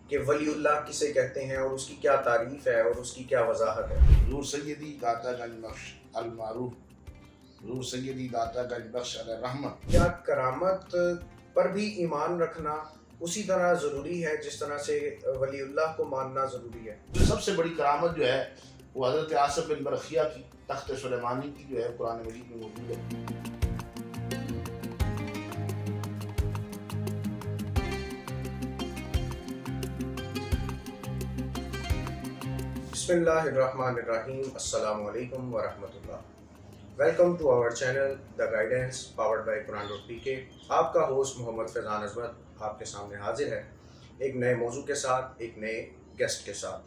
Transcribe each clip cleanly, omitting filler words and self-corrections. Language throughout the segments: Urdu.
کہ ولی اللہ کسے کہتے ہیں اور اس کی کیا تعریف ہے اور اس کی کیا وضاحت ہے۔ حضور سیدی داتا گنج بخش المعروف، حضور سیدی داتا گنج بخش علیہ رحمت۔ کیا کرامت پر بھی ایمان رکھنا اسی طرح ضروری ہے جس طرح سے ولی اللہ کو ماننا ضروری ہے؟ سب سے بڑی کرامت جو ہے وہ حضرت آصف بن برخیہ کی تخت سلیمانی کی جو ہے قرآن مجید میں موجود ہے۔ بسم اللہ الرحمن الرحیم، السلام علیکم ورحمۃ اللہ۔ Welcome to our channel the guidance powered by Quran dot P K. آپ کا ہوسٹ محمد فیضان عظمت آپ کے سامنے حاضر ہے ایک نئے موضوع کے ساتھ، ایک نئے گیسٹ کے ساتھ۔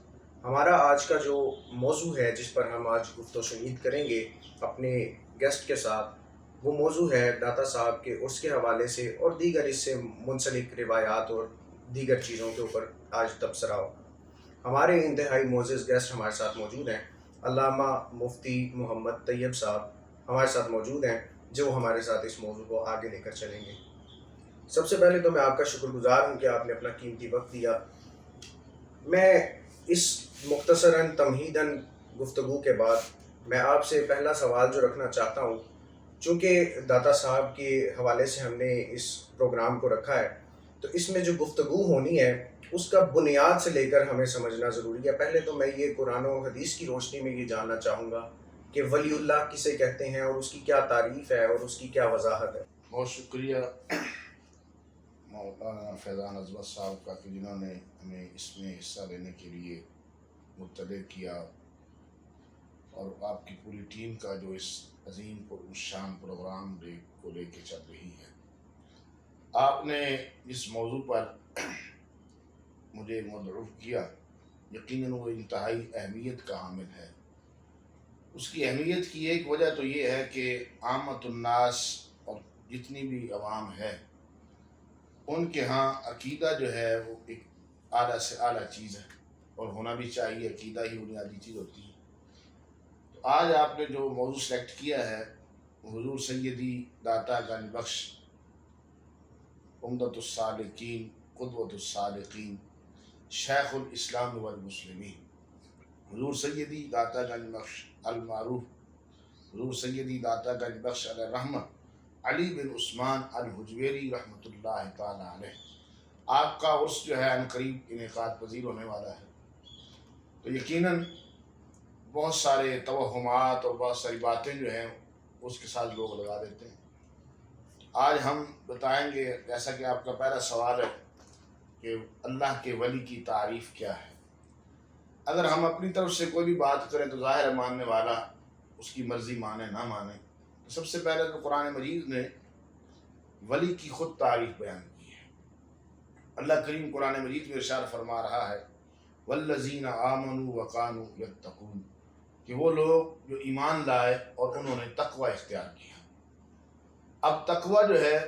ہمارا آج کا جو موضوع ہے جس پر ہم آج گفت و شنید کریں گے اپنے گیسٹ کے ساتھ، وہ موضوع ہے داتا صاحب کے عرس کے حوالے سے اور دیگر اس سے منسلک روایات اور دیگر چیزوں کے اوپر آج تبصرہ ہو۔ ہمارے انتہائی معزز گیسٹ ہمارے ساتھ موجود ہیں، علامہ مفتی محمد طیب صاحب ہمارے ساتھ موجود ہیں، جو ہمارے ساتھ اس موضوع کو آگے لے کر چلیں گے۔ سب سے پہلے تو میں آپ کا شکر گزار ہوں کہ آپ نے اپنا قیمتی وقت دیا۔ میں اس مختصراً تمہیداً گفتگو کے بعد میں آپ سے پہلا سوال جو رکھنا چاہتا ہوں، چونکہ داتا صاحب کے حوالے سے ہم نے اس پروگرام کو رکھا ہے، تو اس میں جو گفتگو ہونی ہے اس کا بنیاد سے لے کر ہمیں سمجھنا ضروری ہے۔ پہلے تو میں یہ قرآن و حدیث کی روشنی میں یہ جاننا چاہوں گا کہ ولی اللہ کسے کہتے ہیں اور اس کی کیا تعریف ہے اور اس کی کیا وضاحت ہے۔ بہت شکریہ مولانا فیضان عظمت صاحب کا کہ جنہوں نے ہمیں اس میں حصہ لینے کے لیے مطلع کیا، اور آپ کی پوری ٹیم کا جو اس عظیم شان پروگرام کو لے کے چل رہی ہے۔ آپ نے اس موضوع پر مجھے مدعو کیا، یقیناً وہ انتہائی اہمیت کا حامل ہے۔ اس کی اہمیت کی ایک وجہ تو یہ ہے کہ عامت الناس اور جتنی بھی عوام ہے ان کے ہاں عقیدہ جو ہے وہ ایک اعلیٰ سے اعلیٰ چیز ہے، اور ہونا بھی چاہیے، عقیدہ ہی بنیادی چیز ہوتی ہے۔ تو آج آپ نے جو موضوع سلیکٹ کیا ہے، حضور سیدی داتا گنج بخش عمدۃ السالکین قدوۃ الصادقین شیخ الاسلام والمسلمین، حضور سیدی داتا گنج بخش المعروف، حضور سیدی داتا گنج بخش علیہ رحمت علی بن عثمان الحجویری رحمۃ اللہ تعالی علیہ، آپ کا عرس جو ہے عنقریب انعقاد پذیر ہونے والا ہے۔ تو یقیناً بہت سارے توہمات اور بہت ساری باتیں جو ہیں اس کے ساتھ لوگ لگا دیتے ہیں۔ آج ہم بتائیں گے، جیسا کہ آپ کا پہلا سوال ہے کہ اللہ کے ولی کی تعریف کیا ہے۔ اگر ہم اپنی طرف سے کوئی بھی بات کریں تو ظاہر ہے ماننے والا اس کی مرضی مانے نہ مانے۔ تو سب سے پہلے تو قرآن مجید نے ولی کی خود تعریف بیان کی ہے۔ اللہ کریم قرآن مجید میں ارشاد فرما رہا ہے والذین آمنوا وکانوا یتقون، کہ وہ لوگ جو ایمان لائے اور انہوں نے تقوی اختیار کیا۔ اب تقوی جو ہے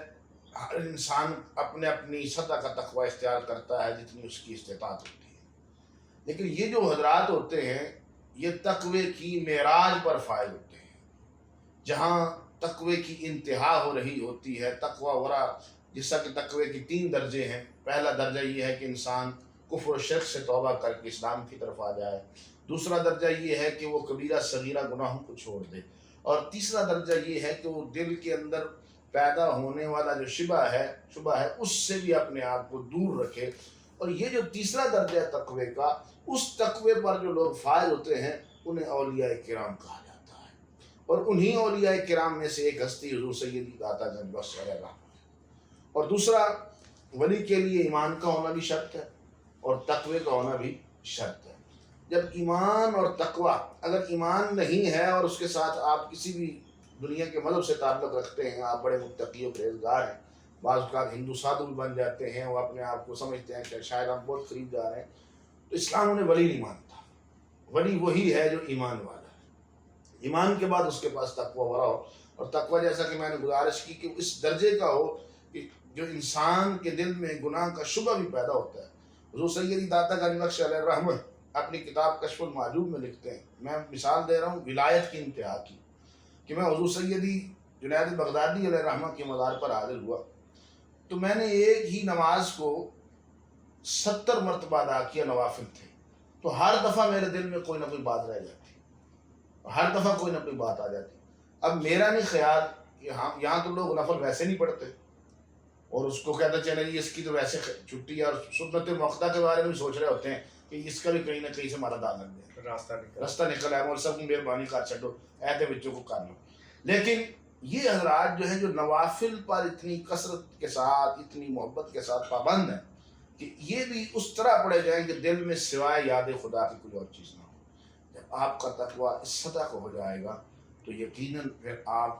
ہر انسان اپنے اپنی سطح کا تقوی اختیار کرتا ہے جتنی اس کی استطاعت ہوتی ہے، لیکن یہ جو حضرات ہوتے ہیں یہ تقوی کی معراج پر فائز ہوتے ہیں، جہاں تقوی کی انتہا ہو رہی ہوتی ہے۔ تقوی ورا، جیسا کہ تقوی کی 3 درجے ہیں۔ پہلا درجہ یہ ہے کہ انسان کفر و شرک سے توبہ کر کے اسلام کی طرف آ جائے، دوسرا درجہ یہ ہے کہ وہ کبیرہ صغیرہ گناہوں کو چھوڑ دے، اور تیسرا درجہ یہ ہے کہ وہ دل کے اندر پیدا ہونے والا جو شبہ ہے اس سے بھی اپنے آپ کو دور رکھے۔ اور یہ جو تیسرا درجہ ہے تقوی کا، اس تقوی پر جو لوگ فائز ہوتے ہیں انہیں اولیاء کرام کہا جاتا ہے، اور انہی اولیاء کرام میں سے ایک ہستی حضور سیدی داتا گنج بخش علیہ رحمۃ ہے۔ اور دوسرا، ولی کے لیے ایمان کا ہونا بھی شرط ہے اور تقوی کا ہونا بھی شرط ہے۔ جب ایمان اور تقوی، اگر ایمان نہیں ہے اور اس کے ساتھ آپ کسی بھی دنیا کے مذہب سے تعلق رکھتے ہیں، آپ بڑے متقی و پرہیزگار ہیں، بعض اوقات ہندو سادھو بھی بن جاتے ہیں، وہ اپنے آپ کو سمجھتے ہیں کہ شاید ہم بہت قریب جا رہے ہیں، تو اسلام انہیں ولی نہیں مانتا۔ ولی وہی ہے جو ایمان والا ہے، ایمان کے بعد اس کے پاس تقوی ورا ہو، اور تقوی جیسا کہ میں نے گزارش کی کہ اس درجے کا ہو کہ جو انسان کے دل میں گناہ کا شبہ بھی پیدا ہوتا ہے۔ حضور سیدی داتا گنج بخش علیہ رحمت اپنی کتاب کشف المعجوب میں لکھتے ہیں، میں مثال دے رہا ہوں ولایت کی انتہا کی، کہ میں حضور سیدی جنید بغدادی علیہ رحمت کے مزار پر حاضر ہوا، تو میں نے ایک ہی نماز کو 70 مرتبہ ادا کیا نوافل تھے، تو ہر دفعہ میرے دل میں کوئی نہ کوئی بات رہ جاتی، ہر دفعہ کوئی نہ کوئی بات آ جاتی۔ اب میرا نہیں خیال، یہاں تو لوگ نفل ویسے نہیں پڑھتے، اور اس کو کہتا چلے جی اس کی تو ویسے چھٹی ہے، اور سنت موقع کے بارے میں بھی سوچ رہے ہوتے ہیں کہ اس کا بھی کہیں نہ کہیں سے ہمارا دان لگ جائے، راستہ نکل آئے، اور سب کو مہربانی کر چھڈو، ایتے بچوں کو کر لو۔ لیکن یہ حضرات جو ہیں جو نوافل پر اتنی کثرت کے ساتھ، اتنی محبت کے ساتھ پابند ہیں کہ یہ بھی اس طرح پڑھے جائیں کہ دل میں سوائے یاد خدا کی کوئی اور چیز نہ ہو۔ جب آپ کا تقویٰ اس سطح کو ہو جائے گا تو یقیناً پھر آپ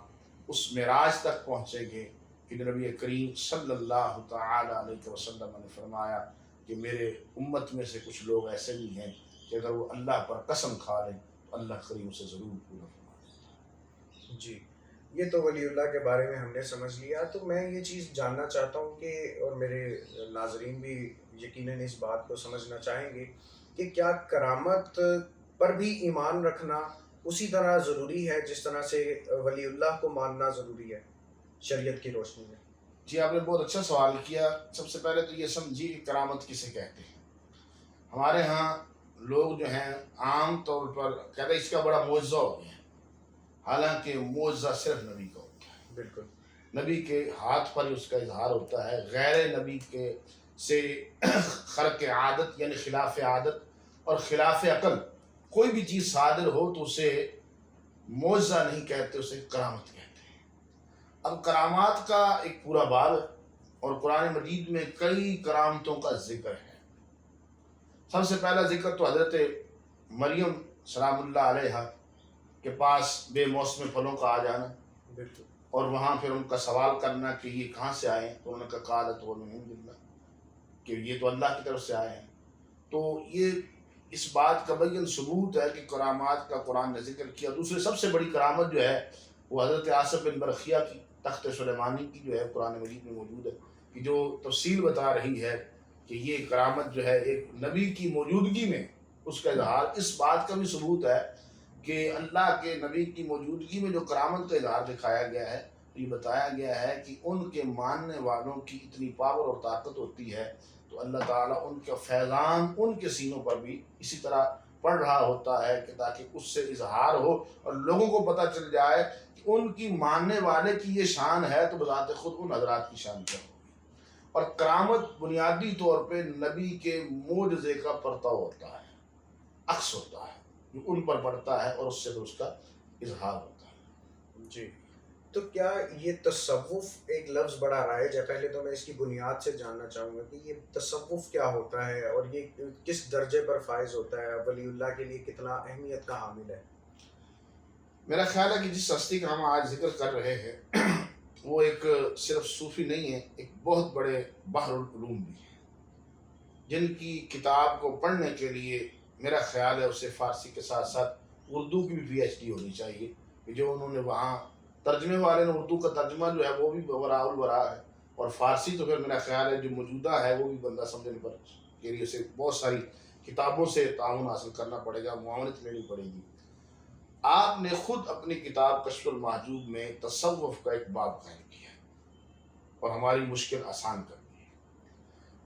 اس معراج تک پہنچیں گے کہ نبی کریم صلی اللہ تعالی علیہ وسلم نے فرمایا کہ میرے امت میں سے کچھ لوگ ایسے بھی ہیں کہ اگر وہ اللہ پر قسم کھا لیں تو اللہ کریم اسے ضرور پورا فرما دیتا ہے۔ جی، یہ تو ولی اللہ کے بارے میں ہم نے سمجھ لیا، تو میں یہ چیز جاننا چاہتا ہوں کہ، اور میرے ناظرین بھی یقیناً اس بات کو سمجھنا چاہیں گے کہ کیا کرامت پر بھی ایمان رکھنا اسی طرح ضروری ہے جس طرح سے ولی اللہ کو ماننا ضروری ہے شریعت کی روشنی میں؟ جی آپ نے بہت اچھا سوال کیا۔ سب سے پہلے تو یہ سمجھیے کہ کرامت کسے کہتے ہیں۔ ہمارے ہاں لوگ جو ہیں عام طور پر کہتے ہیں اس کا بڑا معجزہ ہو گیا ہے، حالانکہ معجزہ صرف نبی کا ہوتا ہے، بالکل، نبی کے ہاتھ پر ہی اس کا اظہار ہوتا ہے۔ غیر نبی کے سے خرق عادت یعنی خلاف عادت اور خلاف عقل کوئی بھی چیز صادر ہو تو اسے معجزہ نہیں کہتے، اسے کرامت کہتے ہیں۔ اب کرامات کا ایک پورا باب ہے، اور قرآن مجید میں کئی کرامتوں کا ذکر ہے۔ سب سے پہلا ذکر تو حضرت مریم سلام اللہ علیہ کے پاس بے موسم پھلوں کا آ جانا، بالکل، اور وہاں پھر ان کا سوال کرنا کہ یہ کہاں سے آئے ہیں، تو انہوں نے کہا قالت وہ من عند اللہ، کہ یہ تو اللہ کی طرف سے آئے ہیں۔ تو یہ اس بات کا بین ثبوت ہے کہ کرامات کا قرآن نے ذکر کیا۔ دوسری سب سے بڑی کرامت جو ہے وہ حضرت آصف بن برخیہ کی تخت سلیمانی کی جو ہے قرآن مجید میں موجود ہے، کہ جو تفصیل بتا رہی ہے کہ یہ کرامت جو ہے ایک نبی کی موجودگی میں اس کا اظہار۔ اس بات کا بھی ثبوت ہے کہ اللہ کے نبی کی موجودگی میں جو کرامت کا اظہار دکھایا گیا ہے، یہ بتایا گیا ہے کہ ان کے ماننے والوں کی اتنی پاور اور طاقت ہوتی ہے تو اللہ تعالیٰ ان کا فیضان ان کے سینوں پر بھی اسی طرح پڑ رہا ہوتا ہے کہ تاکہ اس سے اظہار ہو اور لوگوں کو پتہ چل جائے کہ ان کی ماننے والے کی یہ شان ہے تو بذات خود ان حضرات کی شان کیا ہوگی۔ اور کرامت بنیادی طور پہ نبی کے معجزے کا پرتو ہوتا ہے، عکس ہوتا ہے جو ان پر پڑتا ہے، اور اس سے اس کا اظہار ہوتا ہے۔ جی، تو کیا یہ تصوف ایک لفظ بڑا رائج ہے؟ پہلے تو میں اس کی بنیاد سے جاننا چاہوں گا کہ یہ تصوف کیا ہوتا ہے اور یہ کس درجے پر فائز ہوتا ہے، ولی اللہ کے لیے کتنا اہمیت کا حامل ہے؟ میرا خیال ہے کہ جس ہستی کا ہم آج ذکر کر رہے ہیں وہ ایک صرف صوفی نہیں ہے، ایک بہت بڑے بحر العلوم بھی ہیں، جن کی کتاب کو پڑھنے کے لیے میرا خیال ہے اسے فارسی کے ساتھ ساتھ اردو کی بھی پی ایچ ڈی ہونی چاہیے، کہ جو انہوں نے وہاں ترجمے والے نے اردو کا ترجمہ جو ہے وہ بھی وراء الورا ہے، اور فارسی تو پھر میرا خیال ہے جو موجودہ ہے وہ بھی بندہ سمجھنے پر کے لیے اسے بہت ساری کتابوں سے تعاون حاصل کرنا پڑے گا، معاونت لینی پڑے گی۔ آپ نے خود اپنی کتاب کشف المحجوب میں تصوف کا ایک باب قائم کیا اور ہماری مشکل آسان کر دی ہے۔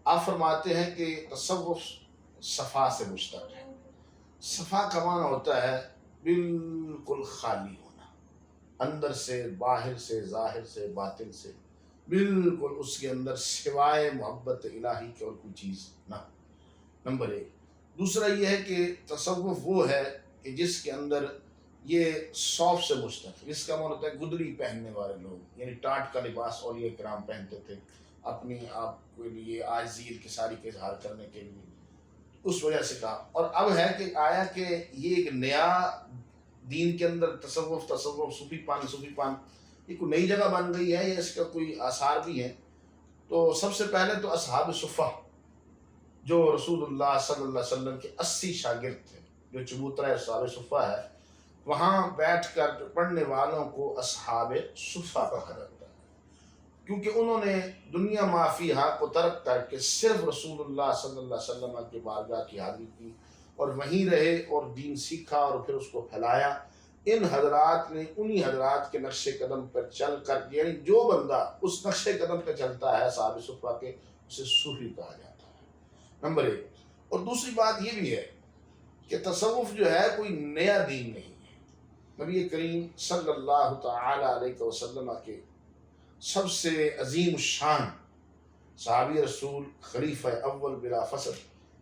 آپ فرماتے ہیں کہ تصوف صفا سے مشتق ہے۔ صفا کا معنی ہوتا ہے بالکل خالی ہونا، اندر سے، باہر سے، ظاہر سے، باطن سے، بالکل اس کے اندر سوائے محبت الہی کی اور کوئی چیز نہ۔ نمبر ایک۔ دوسرا یہ ہے کہ تصوف وہ ہے کہ جس کے اندر یہ صوف سے مشتق، جس کا معنی ہوتا ہے گدڑی پہننے والے لوگ، یعنی ٹاٹ کا لباس اولیاء کرام پہنتے تھے اپنی آپ کے لیے عاجزی کے ساری کے اظہار کرنے کے لیے، اس وجہ سے کہا۔ اور اب ہے کہ آیا کہ یہ ایک نیا دین کے اندر تصوف صوفی پان یہ کوئی نئی جگہ بن گئی ہے یا اس کا کوئی آثار بھی ہیں؟ تو سب سے پہلے تو اصحاب صفہ جو رسول اللہ صلی اللہ علیہ وسلم کے 80 شاگرد تھے، جو چبوترہ اصحاب صفہ ہے، وہاں بیٹھ کر پڑھنے والوں کو اصحاب صفہ کہا جاتا ہے، کیونکہ انہوں نے دنیا ما فیہا کو ترک کر کے صرف رسول اللہ صلی اللہ علیہ وسلم کی بارگاہ کی حاضری کی اور وہیں رہے اور دین سیکھا اور پھر اس کو پھیلایا۔ ان حضرات نے انہی حضرات کے نقش قدم پر چل کر، یعنی جو بندہ اس نقش قدم پہ چلتا ہے اصحاب صفہ کے، اسے صوفی کہا جاتا ہے۔ نمبر ایک. اور دوسری بات یہ بھی ہے کہ تصوف جو ہے کوئی نیا دین نہیں ہے. نبی کریم صلی اللہ تعالی علیہ وسلم کے سب سے عظیم الشان صحابی رسول خلیفہ اول بلا فصل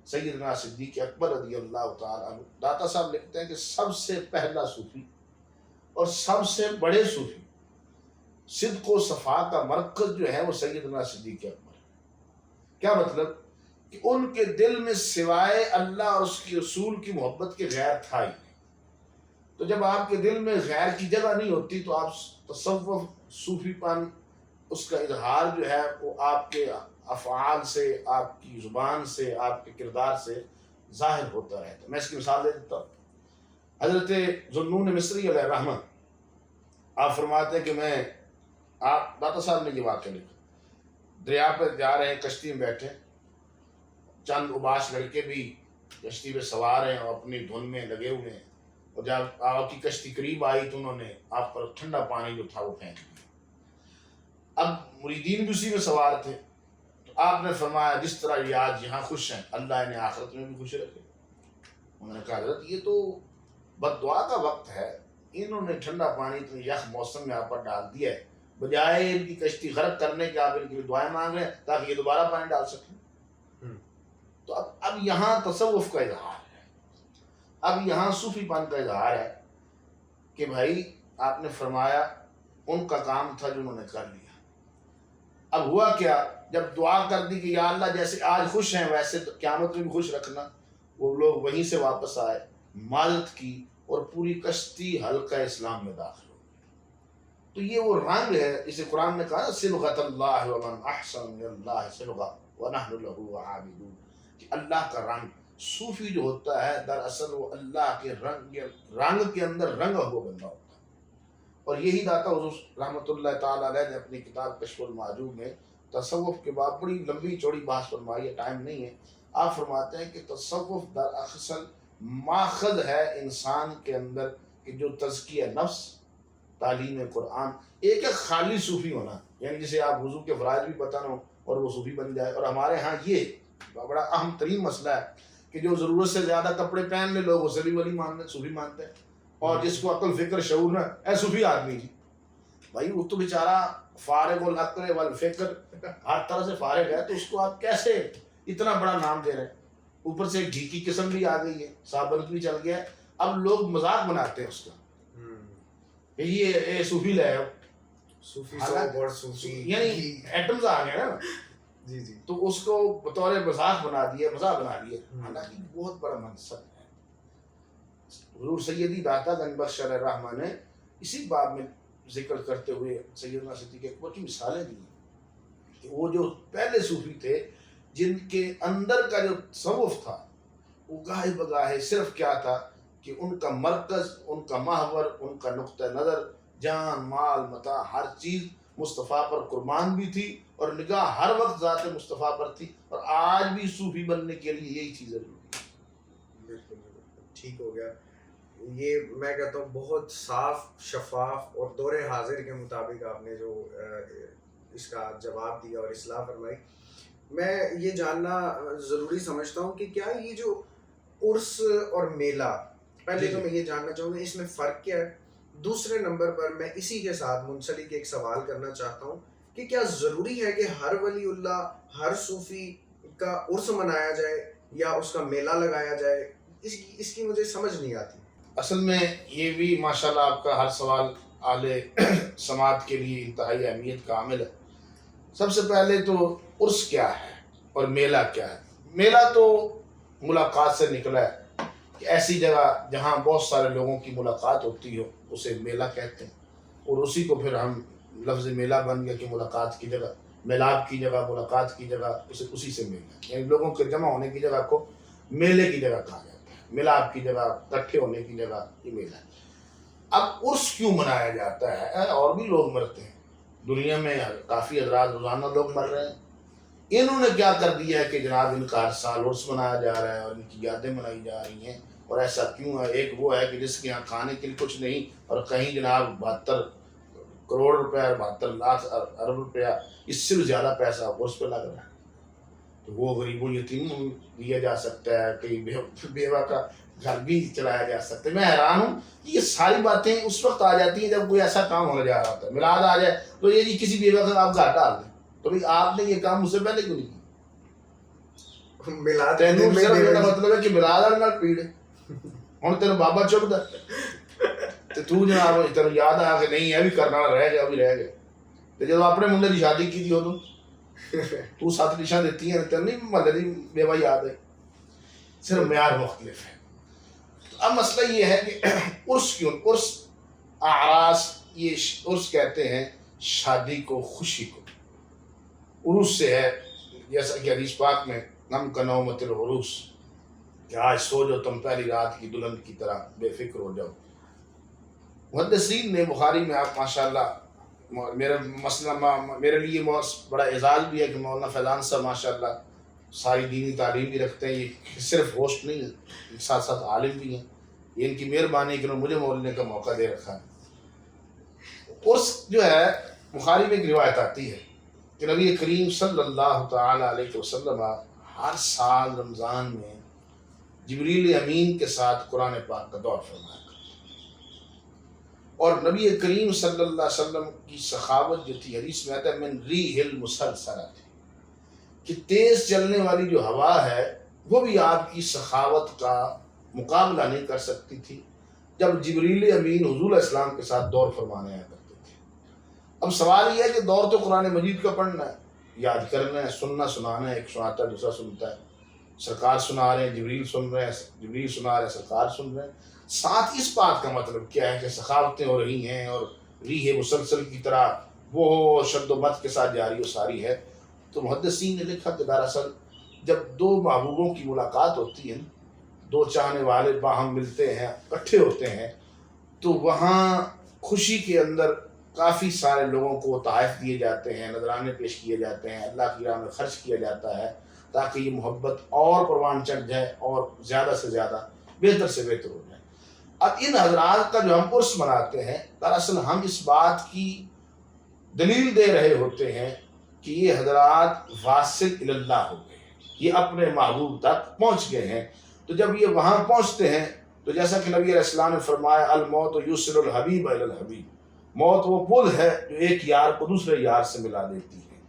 سیدنا صدیق اکبر رضی اللہ تعالیٰ عنہ، داتا صاحب لکھتے ہیں کہ سب سے پہلا صوفی اور سب سے بڑے صوفی، صدق و صفا کا مرکز جو ہے وہ سیدنا صدیق اکبر. کیا مطلب؟ کہ ان کے دل میں سوائے اللہ اور اس کے رسول کی محبت کے غیر تھا ہی نہیں. تو جب آپ کے دل میں غیر کی جگہ نہیں ہوتی تو آپ تصوف، صوفی پن، اس کا اظہار جو ہے وہ آپ کے افعال سے، آپ کی زبان سے، آپ کے کردار سے ظاہر ہوتا رہتا ہے. میں اس کی مثال دے دیتا ہوں. حضرت ذوالنون مصری علیہ رحمہ آپ فرماتے ہیں کہ آپ داتا صاحب نے یہ واقعہ لکھا، دریا پہ جا رہے ہیں، کشتی میں بیٹھے، چند اباش لڑکے بھی کشتی پہ سوار ہیں اور اپنی دھن میں لگے ہوئے ہیں، اور جب آپ کی کشتی قریب آئی تو انہوں نے آپ پر ٹھنڈا پانی جو تھا وہ پھینک دیا. اب مریدین بھی اسی میں سوار تھے، تو آپ نے فرمایا جس طرح یہ آج یہاں خوش ہیں اللہ انہیں آخرت میں بھی خوش رکھے. انہوں نے کہا حضرت یہ تو بد دعا کا وقت ہے، انہوں نے ٹھنڈا پانی اتنے یخ موسم میں آپ پر ڈال دیا ہے، بجائے ان کی کشتی غرق کرنے کے آپ ان کے لیے دعائیں مانگ رہے ہیں تاکہ یہ دوبارہ پانی ڈال سکیں. تو اب یہاں تصوف کا اظہار ہے، اب یہاں صوفی پن کا اظہار ہے کہ بھائی آپ نے فرمایا ان کا کام تھا جو انہوں نے کر لیا. اب ہوا کیا؟ جب دعا کر دی کہ یا اللہ جیسے آج خوش ہیں ویسے قیامت میں بھی خوش رکھنا، وہ لوگ وہیں سے واپس آئے، مادت کی اور پوری کشتی حلقہ اسلام میں داخل ہو گئی. تو یہ وہ رنگ ہے جسے قرآن نے کہا صبغۃ اللہ ومن احسن من اللہ صبغۃ ونحن له عابدون، کہ اللہ کا رنگ. صوفی جو ہوتا ہے دراصل وہ اللہ کے رنگ کے اندر رنگا ہوا بندہ ہوتا ہے. اور یہی داتا حضور رحمۃ اللہ تعالیٰ علیہ نے اپنی کتاب کشف المعجوب میں تصوف کے بعد بڑی لمبی چوڑی بحث فرمائی ہے، ٹائم نہیں ہے. آپ فرماتے ہیں کہ تصوف دراصل ماخذ ہے انسان کے اندر کہ جو تزکیہ نفس، تعلیم قرآن، ایک خالی صوفی ہونا، یعنی جسے آپ وضو کے فرائض بھی پتہ نہ ہو اور وہ صوفی بن جائے. اور ہمارے ہاں یہ بڑا اہم ترین مسئلہ ہے کہ جو ضرورت سے زیادہ کپڑے پہن لے لوگ اسے بھی ولی مانتے، صوفی مانتے ہیں. اور جس کو عقل فکر شعور نہ اے صوفی آدمی جی، بھائی وہ تو بیچارہ فارغ العقل والفکر ہر طرح سے فارغ ہے، تو اس کو آپ کیسے اتنا بڑا نام دے رہے ہیں؟ اوپر سے ایک ڈھیکی قسم بھی آ گئی ہے، صابن بھی چل گیا ہے. اب لوگ مذاق بناتے ہیں اس کا، یہ صوفی لے آؤ، صوفی صاحب اور صوفی یعنی ایٹمز آ گئے نا جی جی، تو اس کو بطور مذاق بنا دیا، مزاح بنا دیا. حالانکہ بہت بڑا منصب ہے. حضور سیدی داتا گنج بخش علیہ الرحمہ نے اسی باب میں ذکر کرتے ہوئے سیدنا صدیق اکبر کی مثالیں دی کہ وہ جو پہلے صوفی تھے جن کے اندر کا جو تصوف تھا وہ گاہے بگاہے صرف کیا تھا کہ ان کا مرکز، ان کا محور، ان کا نقطہ نظر، جان مال متاع ہر چیز مصطفیٰ پر قربان بھی تھی اور نگاہ ہر وقت ذات مصطفیٰ پر تھی. اور آج بھی صوفی بننے کے لیے یہی چیزیں ضروری ہیں. بالکل ٹھیک ہو گیا. یہ میں کہتا ہوں بہت صاف شفاف اور دور حاضر کے مطابق آپ نے جو اس کا جواب دیا اور اصلاح فرمائی. میں یہ جاننا ضروری سمجھتا ہوں کہ کیا یہ جو عرس اور میلہ، پہلے تو میں یہ جاننا چاہوں گا اس میں فرق کیا ہے. دوسرے نمبر پر میں اسی کے ساتھ منسلک ایک سوال کرنا چاہتا ہوں کہ کیا ضروری ہے کہ ہر ولی اللہ، ہر صوفی کا عرس منایا جائے یا اس کا میلہ لگایا جائے؟ اس کی مجھے سمجھ نہیں آتی. اصل میں یہ بھی ماشاءاللہ آپ کا ہر سوال اہل سماعت کے لیے انتہائی اہمیت کا عامل ہے. سب سے پہلے تو عرس کیا ہے اور میلہ کیا ہے؟ میلہ تو ملاقات سے نکلا ہے کہ ایسی جگہ جہاں بہت سارے لوگوں کی ملاقات ہوتی ہو اسے میلہ کہتے ہیں، اور اسی کو پھر ہم لفظ میلہ بن گیا کہ ملاقات کی جگہ، میلاد کی جگہ، ملاقات کی جگہ، اسی سے میلہ، یعنی لوگوں کے جمع ہونے کی جگہ کو میلے کی جگہ کہا جاتا ہے. میلاد کی جگہ، اکٹھے ہونے کی جگہ، یہ میلہ ہے. اب عرس کیوں منایا جاتا ہے؟ اور بھی لوگ مرتے ہیں دنیا میں، کافی حضرات روزانہ لوگ مر رہے ہیں. انہوں نے کیا کر دیا ہے کہ جناب ان کا ہر سال عرس منایا جا رہا ہے اور ان کی یادیں منائی جا رہی ہیں. اور ایسا کیوں ہے؟ ایک وہ ہے کہ جس کے یہاں کھانے کے لیے کچھ نہیں اور کہیں جناب 72 کروڑ روپیہ، 72 لاکھ ارب روپیہ، اس سے بھی زیادہ پیسہ عرس پہ لگ رہا ہے. تو وہ غریب و یتیم دیا جا سکتا ہے، کئی بیوہ کا گھر بھی چلایا جا سکتا ہے۔ میں حیران ہوں کہ یہ ساری باتیں اس وقت آ جاتی ہیں جب کوئی ایسا کام ہونے جا رہا ہوتا ہے، میلاد آ جائے تو یہ جی کسی بیوہ کا آپ گھر ڈال دیں، تو بھائی آپ نے یہ کام مجھ سے پہلے کیوں نہیں کیا؟ میلاد تینوں صرف یہ مطلب ہے کہ میلاد والے نال پیڑ ہے، ہوں تیرا بابا چپ دا تے تو جناب تینوں یاد آ کہ نہیں ہے بھی کرنا رہ گیا بھی رہ گیا، تے جدوں اپنے منڈے دی شادی کی تھی ادوں تو 7 ڈشاں دیتی ہیں تینوں نہیں محلے دی بیوہ یاد ہے، صرف معیار مختلف ہے۔ تو اب مسئلہ یہ ہے کہ عرس کیوں، عرس اعراس، یہ عرس کہتے ہیں شادی کو، خوشی کو، عروس سے ہے، جیسا کہ حدیث پاک میں نم کا نومت العروس، کہ آج سو جو تم پہلی رات کی دلہن کی طرح بے فکر ہو جاؤ۔ محدثین نے بخاری میں آپ ماشاءاللہ، میرا مسئلہ میرے لیے بڑا اعزاز بھی ہے کہ مولانا فیضان صاحب ماشاءاللہ ساری دینی تعلیم بھی رکھتے ہیں، یہ صرف ہوسٹ نہیں ہے، ساتھ ساتھ عالم بھی ہیں، یہ ان کی مہربانی ہے کہ انہوں نے مجھے بولنے کا موقع دے رکھا ہے۔ عرس جو ہے بخاری میں ایک روایت آتی ہے کہ نبی کریم صلی اللہ تعالی علیہ وسلم ہر سال رمضان میں جبریل امین کے ساتھ قرآن پاک کا دور فرمایا کرتے، اور نبی کریم صلی اللہ علیہ وسلم کی سخاوت جو تھی، حدیث میں آتا ہے من ریح المسلسلہ تھی، کہ تیز چلنے والی جو ہوا ہے وہ بھی آپ کی سخاوت کا مقابلہ نہیں کر سکتی تھی جب جبریل امین حضور علیہ السلام کے ساتھ دور فرمانے آیا کرتے تھے۔ اب سوال یہ ہے کہ دور تو قرآن مجید کا پڑھنا ہے، یاد کرنا ہے، سننا سنانا ہے، ایک سناتا ہے دوسرا سنتا ہے، سرکار سنا رہے ہیں جبریل سن رہے ہیں، جبریل سنا رہے ہیں سرکار سن رہے ہیں۔ ساتھ اس بات کا مطلب کیا ہے کہ سخاوتیں ہو رہی ہیں اور ریح مسلسل کی طرح وہ شد و مت کے ساتھ جاری و ساری ہے۔ تو محدثین نے لکھا کہ دراصل جب دو محبوبوں کی ملاقات ہوتی ہے، دو چاہنے والے باہم ملتے ہیں، اکٹھے ہوتے ہیں، تو وہاں خوشی کے اندر کافی سارے لوگوں کو تحائف دیے جاتے ہیں، نذرانے پیش کیے جاتے ہیں، اللہ کی راہ میں خرچ کیا جاتا ہے تاکہ یہ محبت اور پروان چڑھ جائے اور زیادہ سے زیادہ بہتر سے بہتر ہو جائے۔ اب ان حضرات کا جو ہم عرس مناتے ہیں، دراصل ہم اس بات کی دلیل دے رہے ہوتے ہیں کہ یہ حضرات واصل الی اللہ ہو گئے ہیں، یہ اپنے محبوب تک پہنچ گئے ہیں۔ تو جب یہ وہاں پہنچتے ہیں تو جیسا کہ نبی علیہ السلام نے فرمایا الموت یوصل الحبیب الی الحبیب، موت وہ پل ہے جو ایک یار کو دوسرے یار سے ملا دیتی ہے۔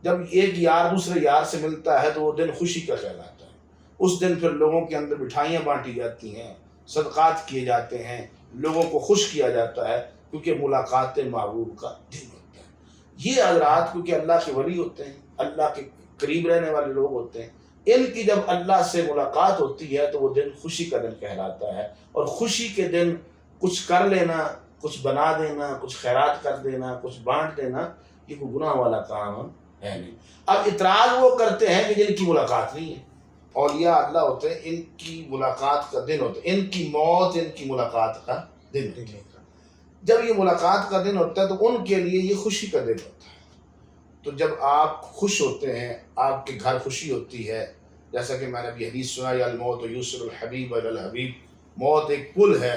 جب ایک یار دوسرے یار سے ملتا ہے تو وہ دن خوشی کا کہلاتا ہے، اس دن پھر لوگوں کے اندر مٹھائیاں بانٹی جاتی ہیں، صدقات کیے جاتے ہیں، لوگوں کو خوش کیا جاتا ہے، کیونکہ ملاقات محبوب کا دن ہوتا ہے۔ یہ حضرات کیونکہ اللہ کے ولی ہوتے ہیں، اللہ کے قریب رہنے والے لوگ ہوتے ہیں، ان کی جب اللہ سے ملاقات ہوتی ہے تو وہ دن خوشی کا دن کہلاتا ہے، اور خوشی کے دن کچھ کر لینا، کچھ بنا دینا، کچھ خیرات کر دینا، کچھ بانٹ دینا، یہ کوئی گناہ والا کام ہے نہیں۔ اب اعتراض وہ کرتے ہیں کہ جن کی ملاقات نہیں ہے، اولیاء اللہ ہوتے ہیں، ان کی ملاقات کا دن ہوتا ہے، ان کی موت ان کی ملاقات کا دن ہوتا ہے۔ جب یہ ملاقات کا دن ہوتا ہے تو ان کے لیے یہ خوشی کا دن ہوتا ہے۔ تو جب آپ خوش ہوتے ہیں، آپ کے گھر خوشی ہوتی ہے، جیسا کہ میں نے ابھی حدیث سنا یا الموت یوصل الحبیب الی الحبیب، موت ایک پل ہے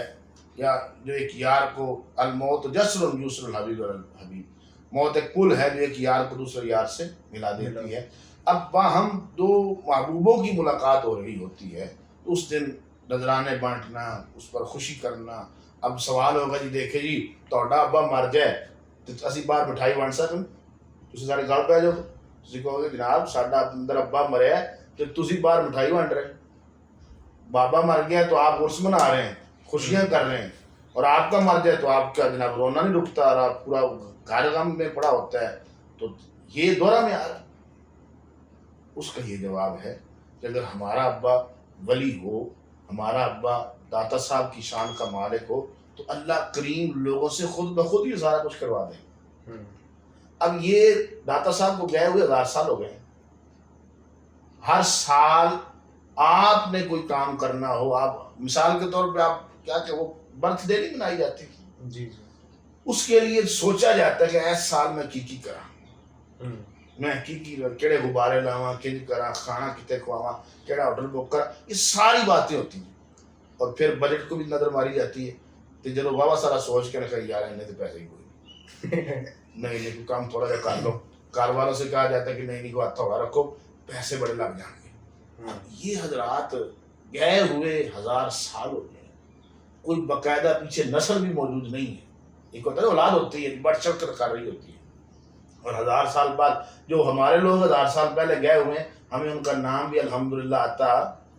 یا جو ایک یار کو، الموت جسر یوصل الحبیب الی الحبیب، موت ایک پل ہے جو ایک یار کو دوسرے یار سے ملا دیتی ہے۔ اب ہم دو محبوبوں کی ملاقات ہو رہی ہوتی ہے تو اس دن نذرانے بانٹنا، اس پر خوشی کرنا۔ اب سوال ہوگا جی دیکھے جی تہاڈا ابا مر جائے تو اسی باہر مٹھائی بانٹ سکیں؟ تسی سارے گل پہ جاؤ، تسی کہو گے جناب ساڈا اندر ابا مریا تو تسی باہر مٹھائی بانٹ رہے ہیں، بابا مر گیا تو آپ عرس منا رہے ہیں، خوشیاں کر رہے ہیں، اور آپ کا مر جائے تو آپ کا جناب رونا نہیں رکتا اور آپ پورا گھر غم میں پڑا ہوتا ہے، تو یہ دورہ میں آ رہا ہے۔ اس کا یہ جواب ہے کہ اگر ہمارا ابا ولی ہو، ہمارا ابا داتا صاحب کی شان کا مالک ہو تو اللہ کریم لوگوں سے خود بخود ہی سارا کچھ کروا دیں۔ اب یہ داتا صاحب کو گئے ہوئے 1000 سال ہو گئے ہیں، ہر سال آپ نے کوئی کام کرنا ہو، آپ مثال کے طور پہ آپ کیا کہ وہ برتھ ڈے نہیں منائی جاتی جی اس کے لیے سوچا جاتا ہے کہ اس سال میں کی کرا، میں کی کہڑے غبارے لاواں، کنج کرا، کھانا کتے کھواواں، کہڑا ہوٹل بک کرا، یہ ساری باتیں ہوتی ہیں، اور پھر بجٹ کو بھی نظر ماری جاتی ہے۔ تو جب بابا سارا سوچ کے رکھا یار انہیں تو پیسے ہی کوئی نہیں، کوئی کام تھوڑا جا کر لو، کار والوں سے کہا جاتا ہے کہ نہیں کوئی ہاتھ تھوڑا رکھو، پیسے بڑے لگ جائیں گے. یہ حضرات گئے ہوئے 1000 سال ہو گئے, کوئی باقاعدہ پیچھے نسل بھی موجود نہیں ہے. ایک ہوتا ہے اولاد ہوتی ہے بڑھ چڑھ کر کر رہی ہوتی ہے, اور 1000 سال بعد جو ہمارے لوگ 1000 سال پہلے گئے ہوئے ہیں ہمیں ان کا نام بھی الحمدللہ آتا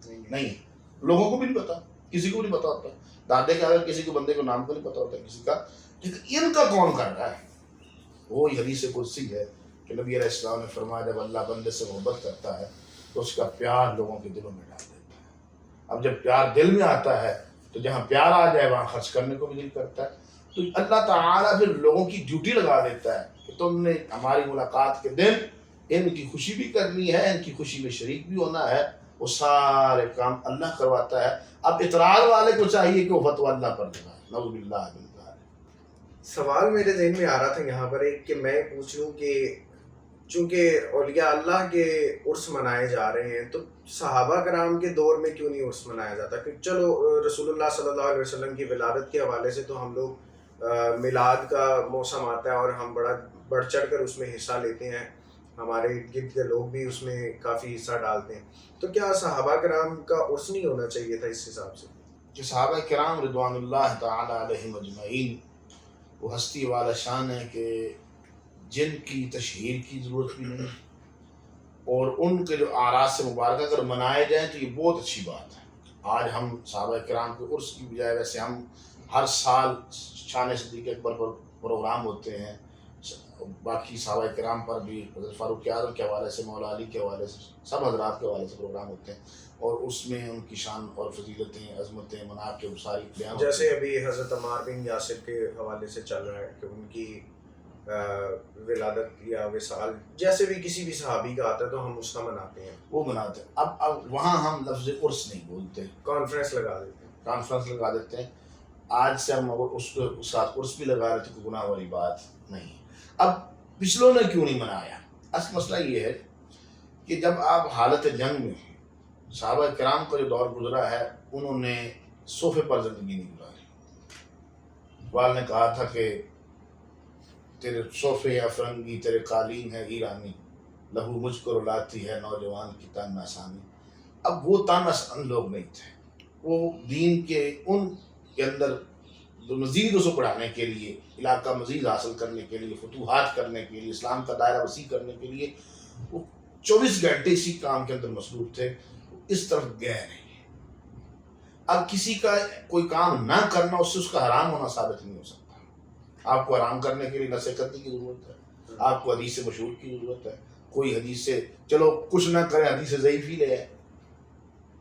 نہیں. لوگوں کو بھی نہیں پتا, کسی کو نہیں پتا ہوتا. دادے کا اگر کسی کو بندے کو نام کو نہیں پتا ہوتا کسی کا, لیکن ان کا کون کر رہا ہے؟ وہی حدیث قدسی ہے کہ نبی علیہ السلام نے فرمایا جب اللہ بندے سے محبت کرتا ہے تو اس کا پیار لوگوں کے دلوں میں ڈال دیتا ہے. اب جب پیار دل میں آتا ہے تو جہاں پیار آ جائے وہاں خرچ کرنے کو بھی دل کرتا ہے. تو اللہ تعالیٰ پھر لوگوں کی ڈیوٹی لگا دیتا ہے کہ تم نے ہماری ملاقات کے دن ان کی خوشی بھی کرنی ہے, ان کی خوشی میں شریک بھی ہونا ہے. وہ سارے کام اللہ کرواتا ہے. اب اطراء والے کو چاہیے کہ وہ فتویٰ اللہ پر لگائے. نعوذ باللہ من ذالک. سوال میرے ذہن میں آ رہا تھا یہاں پر ایک کہ میں پوچھ لوں کہ چونکہ اولیاء اللہ کے عرس منائے جا رہے ہیں تو صحابہ کرام کے دور میں کیوں نہیں عرس منایا جاتا؟ کہ چلو رسول اللہ صلی اللہ علیہ وسلم کی ولادت کے حوالے سے تو ہم لوگ میلاد کا موسم آتا ہے اور ہم بڑا بڑھ چڑھ کر اس میں حصہ لیتے ہیں, ہمارے گرد کے لوگ بھی اس میں کافی حصہ ڈالتے ہیں. تو کیا صحابہ کرام کا عرس نہیں ہونا چاہیے تھا اس حساب سے؟ کہ صحابہ کرام رضوان اللہ تعالی علیہم اجمعین وہ ہستی والا شان ہے کہ جن کی تشہیر کی ضرورت بھی نہیں, اور ان کے جو اعراض مبارکہ اگر منائے جائیں تو یہ بہت اچھی بات ہے. آج ہم صحابہ کرام کے عرس کی بجائے ویسے ہم ہر سال شان صدیق اکبر پر پروگرام ہوتے ہیں, باقی صحابہ کرام پر بھی حضرت فاروق اعظم کے حوالے سے, مولا علی کے حوالے سے, سب حضرات کے حوالے سے پروگرام ہوتے ہیں, اور اس میں ان کی شان اور فضیلتیں, عظمتیں, مناقب ساری بیان ہوتی ہیں. جیسے ابھی حضرت عمار بن یاسر کے حوالے سے چل رہا ہے کہ ان کی ولادت یا وصال جیسے بھی کسی بھی صحابی کا آتا ہے تو ہم اس کا مناتے ہیں, وہ مناتے ہیں. اب وہاں ہم لفظ عرس نہیں بولتے, کانفرنس لگا دیتے ہیں. کانفرنس لگا دیتے ہیں. آج سے ہم اگر اس کے ساتھ عرس بھی لگا رہے تو کوئی گناہ والی بات نہیں. اب پچھلوں نے کیوں نہیں منایا؟ اصل مسئلہ یہ ہے کہ جب آپ حالت جنگ میں ہیں, صحابہ کرام کا جو دور گزرا ہے انہوں نے صوفے پر زندگی نہیں گزاری. اقبال نے کہا تھا کہ تیرے صوفے افرنگی تیرے قالین ہے ایرانی, لہو مجھ کو رلاتی ہے نوجوان کی تن آسانی. اب وہ تن آسان لوگ نہیں تھے, وہ دین کے ان کے اندر مزید اسے پڑھانے کے لیے, علاقہ مزید حاصل کرنے کے لیے, فتوحات کرنے کے لیے, اسلام کا دائرہ وسیع کرنے کے لیے وہ 24 گھنٹے اسی کام کے اندر مصروف تھے, اس طرف گئے نہیں. اب کسی کا کوئی کام نہ کرنا اس سے اس کا حرام ہونا ثابت نہیں ہو سکتا. آپ کو حرام کرنے کے لیے نصیحت کی ضرورت ہے, آپ کو حدیث مشہور کی ضرورت ہے. کوئی حدیث سے چلو کچھ نہ کرے, حدیث ضعیف ہی لے,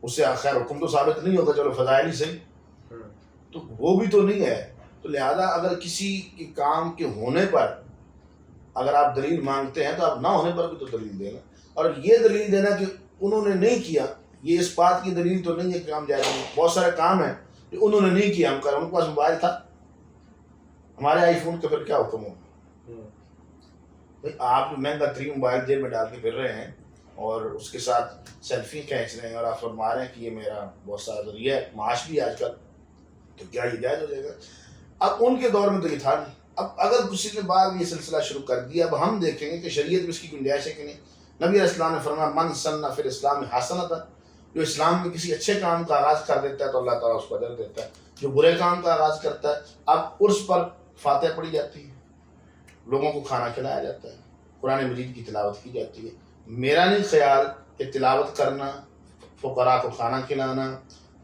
اس سے خیر حکم تو ثابت نہیں ہوتا, چلو فضائل ہی صحیح, تو وہ بھی تو نہیں ہے. تو لہذا اگر کسی کے کام کے ہونے پر اگر آپ دلیل مانگتے ہیں تو آپ نہ ہونے پر بھی تو دلیل دینا, اور یہ دلیل دینا کہ انہوں نے نہیں کیا یہ اس بات کی دلیل تو نہیں ہے کہ کام جائز نہیں. بہت سارے کام ہیں جو انہوں نے نہیں کیا, ہم کر, ان کے پاس موبائل تھا, ہمارے آئی فون کا پھر کیا حکم ہوگا؟ بھائی آپ مہنگا ترین موبائل جیب میں ڈال کے پھر رہے ہیں اور اس کے ساتھ سیلفی کھینچ رہے ہیں اور آپ فرما رہے ہیں کہ یہ میرا بہت سارا ذریعہ ہے معاش بھی آج کل, تو کیا یہ جائز ہو جائے گا؟ اب ان کے دور میں تو یہ تھا نہیں. اب اگر کسی نے بعد یہ سلسلہ شروع کر دیا, اب ہم دیکھیں گے کہ شریعت میں اس کی گنجائش ہے کہ نہیں. نبی علیہ السلام نے فرمایا من سن فی الاسلام حسنۃ, جو اسلام میں کسی اچھے کام کا آغاز کر دیتا ہے تو اللہ تعالیٰ اس کو اجر دیتا ہے. جو برے کام کا آغاز کرتا ہے, اب عرس پر فاتحہ پڑھی جاتی ہے, لوگوں کو کھانا کھلایا جاتا ہے, قرآن مجید کی تلاوت کی جاتی ہے. میرا نہیں خیال کہ تلاوت کرنا, فقراء کو کھانا کھلانا,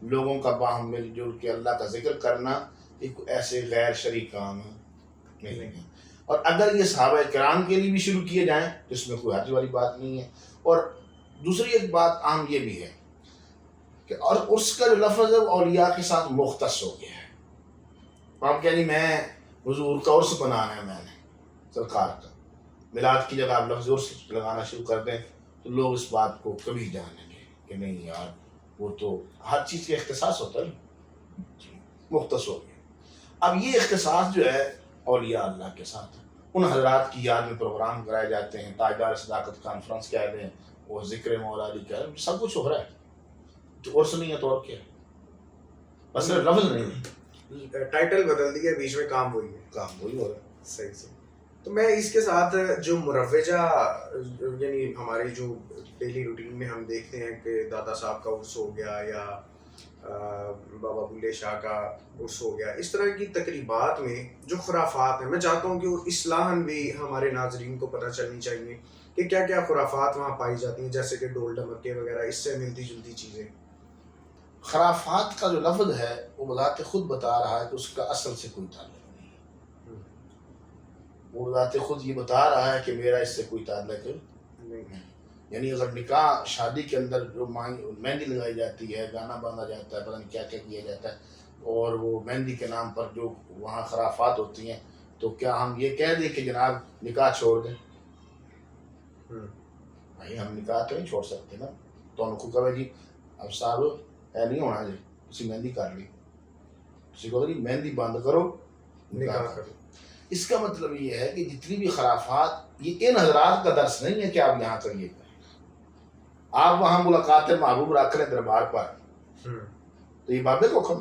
لوگوں کا باہم مل جل کے اللہ کا ذکر کرنا ایک ایسے غیر شرعی کام نہیں ہے. اور اگر یہ صحابہ کرام کے لیے بھی شروع کیے جائیں تو اس میں کوئی حرج والی بات نہیں ہے. اور دوسری ایک بات عام یہ بھی ہے کہ اور عرس کا جو لفظ ہے وہ اولیاء کے ساتھ مختص ہو گیا ہے. آپ کہہ رہی میں حضور کا عرس بنانا ہے, میں نے سرکار کا, میلاد کی جگہ آپ لفظ عرس لگانا شروع کر دیں تو لوگ اس بات کو کبھی جانیں گے کہ نہیں یار وہ تو ہر چیز کا اختصاص ہوتا ہے, مختص ہو گیا. اب یہ اختصاص جو ہے اولیاء اللہ کے ساتھ ہے. ان حضرات کی یاد میں پروگرام کرائے جاتے ہیں, تاجدار صداقت کانفرنس کہہ دیں, وہ ذکر مولا علی کہہ دیں, سب کچھ ہو رہا ہے. جو عرس نہیں ہے تو اور کیا ہے, بس لفظ نہیں ہے, ٹائٹل بدل دیا, بیچ میں کام وہی ہے, کام وہی ہو رہا ہے. صحیح سے. تو میں اس کے ساتھ جو مروجہ یعنی ہماری جو ڈیلی روٹین میں ہم دیکھتے ہیں کہ دادا صاحب کا عرس ہو گیا یا بابا بلے شاہ کا عرس ہو گیا، اس طرح کی تقریبات میں جو خرافات ہیں، میں چاہتا ہوں کہ وہ اصلاحاً بھی ہمارے ناظرین کو پتہ چلنی چاہیے کہ کیا کیا خرافات وہاں پائی جاتی ہیں، جیسے کہ ڈول ڈمکے وغیرہ، اس سے ملتی جلتی چیزیں۔ خرافات کا جو لفظ ہے وہ بذات خود بتا رہا ہے کہ اس کا اصل سے کوئی تعلق نہیں ہے۔ وہ بذات خود یہ بتا رہا ہے کہ میرا اس سے کوئی تعلق نہیں۔ یعنی اگر نکاح شادی کے اندر جو مہندی لگائی جاتی ہے، گانا باندھا جاتا ہے، پتہ نہیں کیا کیا کیا جاتا ہے، اور وہ مہندی کے نام پر جو وہاں خرافات ہوتی ہیں، تو کیا ہم یہ کہہ دیں کہ جناب نکاح چھوڑ دیں؟ بھائی ہم نکاح تو نہیں چھوڑ سکتے نا۔ تو ان کو کہے جی اب صاحب ہے نہیں ہونا جی، کسی مہندی کر لی، کسی کو جی مہندی بند کرو نکاح کرو۔ اس کا مطلب یہ ہے کہ جتنی بھی خرافات، یہ ان حضرات کا درس نہیں ہے کہ آپ یہاں کریے گا۔ آپ وہاں ملاقات محبوب رکھ رہے دربار پر، تو یہ بابے کو کھم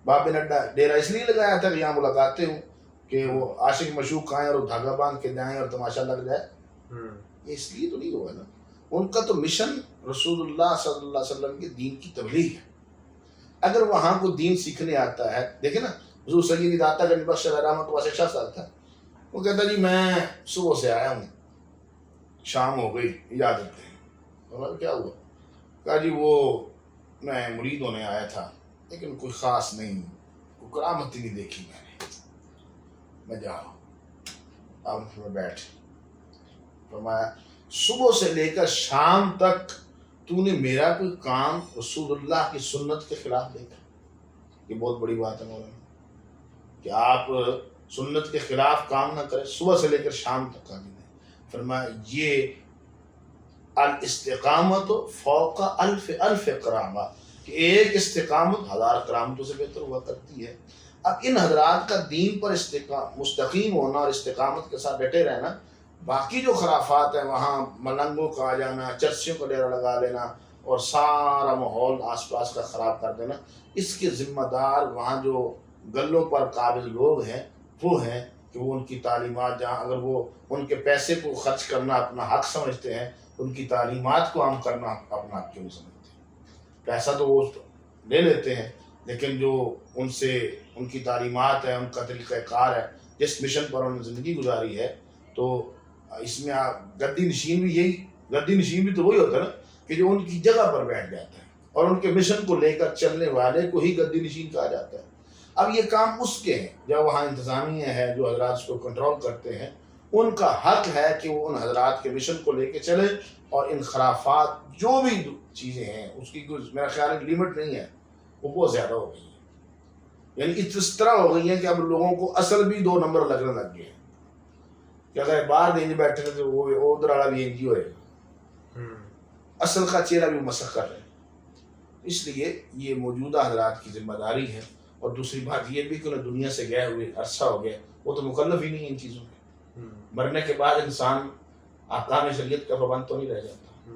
بابے نے ڈیرا اس لیے لگایا تھا کہ یہاں ملاقاتیں ہوں، کہ وہ عاشق مشوق آئیں اور دھاگا باندھ کے جائیں اور تماشا لگ جائے۔ یہ اس لیے تو نہیں ہوا نا۔ ان کا تو مشن رسول اللہ صلی اللہ علیہ وسلم کے دین کی تبلیغ ہے۔ اگر وہاں کو دین سیکھنے آتا ہے، دیکھیں نا حضور سیدی داتا گنج بخش رحمۃ اللہ علیہ شخص آتا ہے، وہ کہتا جی میں صبح سے آیا ہوں، شام ہو گئی، اجازت دیں۔ کیا ہوا؟ کہا جی وہ میں مرید ہونے آیا تھا، لیکن کوئی خاص نہیں، کوئی کرامت ہی نہیں دیکھی میں جا رہا ہوں۔ اب میں بیٹھ فرمایا صبح سے لے کر شام تک تو نے میرا کوئی کام رسول اللہ کی سنت کے خلاف دیکھا؟ یہ بہت بڑی بات ہے مولانا، کہ آپ سنت کے خلاف کام نہ کریں صبح سے لے کر شام تک کا دیں۔ فرمایا یہ الاستقامت فوق الف کرامہ، کہ ایک استقامت 1000 کرامتوں سے بہتر ہوا کرتی ہے۔ اب ان حضرات کا دین پر مستقیم ہونا اور استقامت کے ساتھ ڈٹے رہنا، باقی جو خرافات ہیں وہاں ملنگوں کا آ جانا، چرسیوں کا ڈیرا لگا لینا اور سارا ماحول آس پاس کا خراب کر دینا، اس کے ذمہ دار وہاں جو گلوں پر قابض لوگ ہیں وہ ہیں کہ وہ ان کی تعلیمات، جہاں اگر وہ ان کے پیسے کو خرچ کرنا اپنا حق سمجھتے ہیں، ان کی تعلیمات کو عام کرنا اپنا حق کیوں نہیں سمجھتے؟ پیسہ تو وہ لے لیتے ہیں، لیکن جو ان سے ان کی تعلیمات ہے، ان کا طریقہ کار ہے، جس مشن پر انہوں نے زندگی گزاری ہے، تو اس میں گدی نشین بھی تو وہی ہوتا ہے نا کہ جو ان کی جگہ پر بیٹھ جاتا ہے، اور ان کے مشن کو لے کر چلنے والے کو ہی گدی نشین کہا جاتا ہے۔ اب یہ کام اس کے ہیں، جب وہاں انتظامیہ ہے جو حضرات اس کو کنٹرول کرتے ہیں، ان کا حق ہے کہ وہ ان حضرات کے مشن کو لے کے چلے، اور ان خرافات جو بھی چیزیں ہیں اس کی کوئی میرا خیال ہے لمٹ نہیں ہے، وہ بہت زیادہ ہو گئی ہیں۔ یعنی اس طرح ہو گئی ہیں کہ اب لوگوں کو اصل بھی 2 نمبر لگنے لگ گئے ہیں، کہ اگر باہر دیں بیٹھے ہیں تو وہ ادھر والا بھی NGO ہے، اصل کا چہرہ بھی مسخ کر رہے ہیں۔ اس لیے یہ موجودہ حضرات کی ذمہ داری ہے۔ اور دوسری بات یہ بھی کہ انہیں دنیا سے گئے ہوئے عرصہ ہو گیا، وہ تو مکلف ہی نہیں ہے ان چیزوں کے۔ مرنے کے بعد انسان احکام شریعت کا پابند تو نہیں رہ جاتا،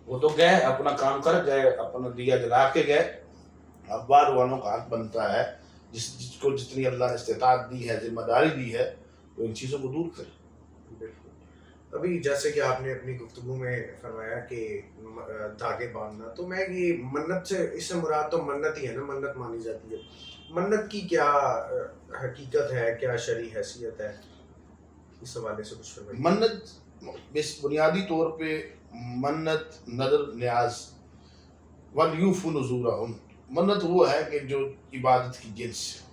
وہ تو گئے اپنا کام کر گئے، اپنا دیا جلا کے گئے۔ اب بعد والوں کا حق بنتا ہے جس کو جتنی اللہ نے استطاعت دی ہے، ذمہ داری دی ہے، تو ان چیزوں کو دور کرے۔ بالکل۔ ابھی جیسے کہ آپ نے اپنی گفتگو میں فرمایا کہ دھاگے باندھنا، تو میں یہ منت سے، اس سے مراد تو منت ہی ہے نا، منت مانی جاتی ہے۔ منت کی کیا حقیقت ہے، کیا شرعی حیثیت ہے، اس حوالے سے کچھ فرمائیے۔ منت بنیادی طور پہ منت نظر نیاز وَلْيُوفُوا نُذُورَهُمْ، منت وہ ہے کہ جو عبادت کی جنس سے ہو۔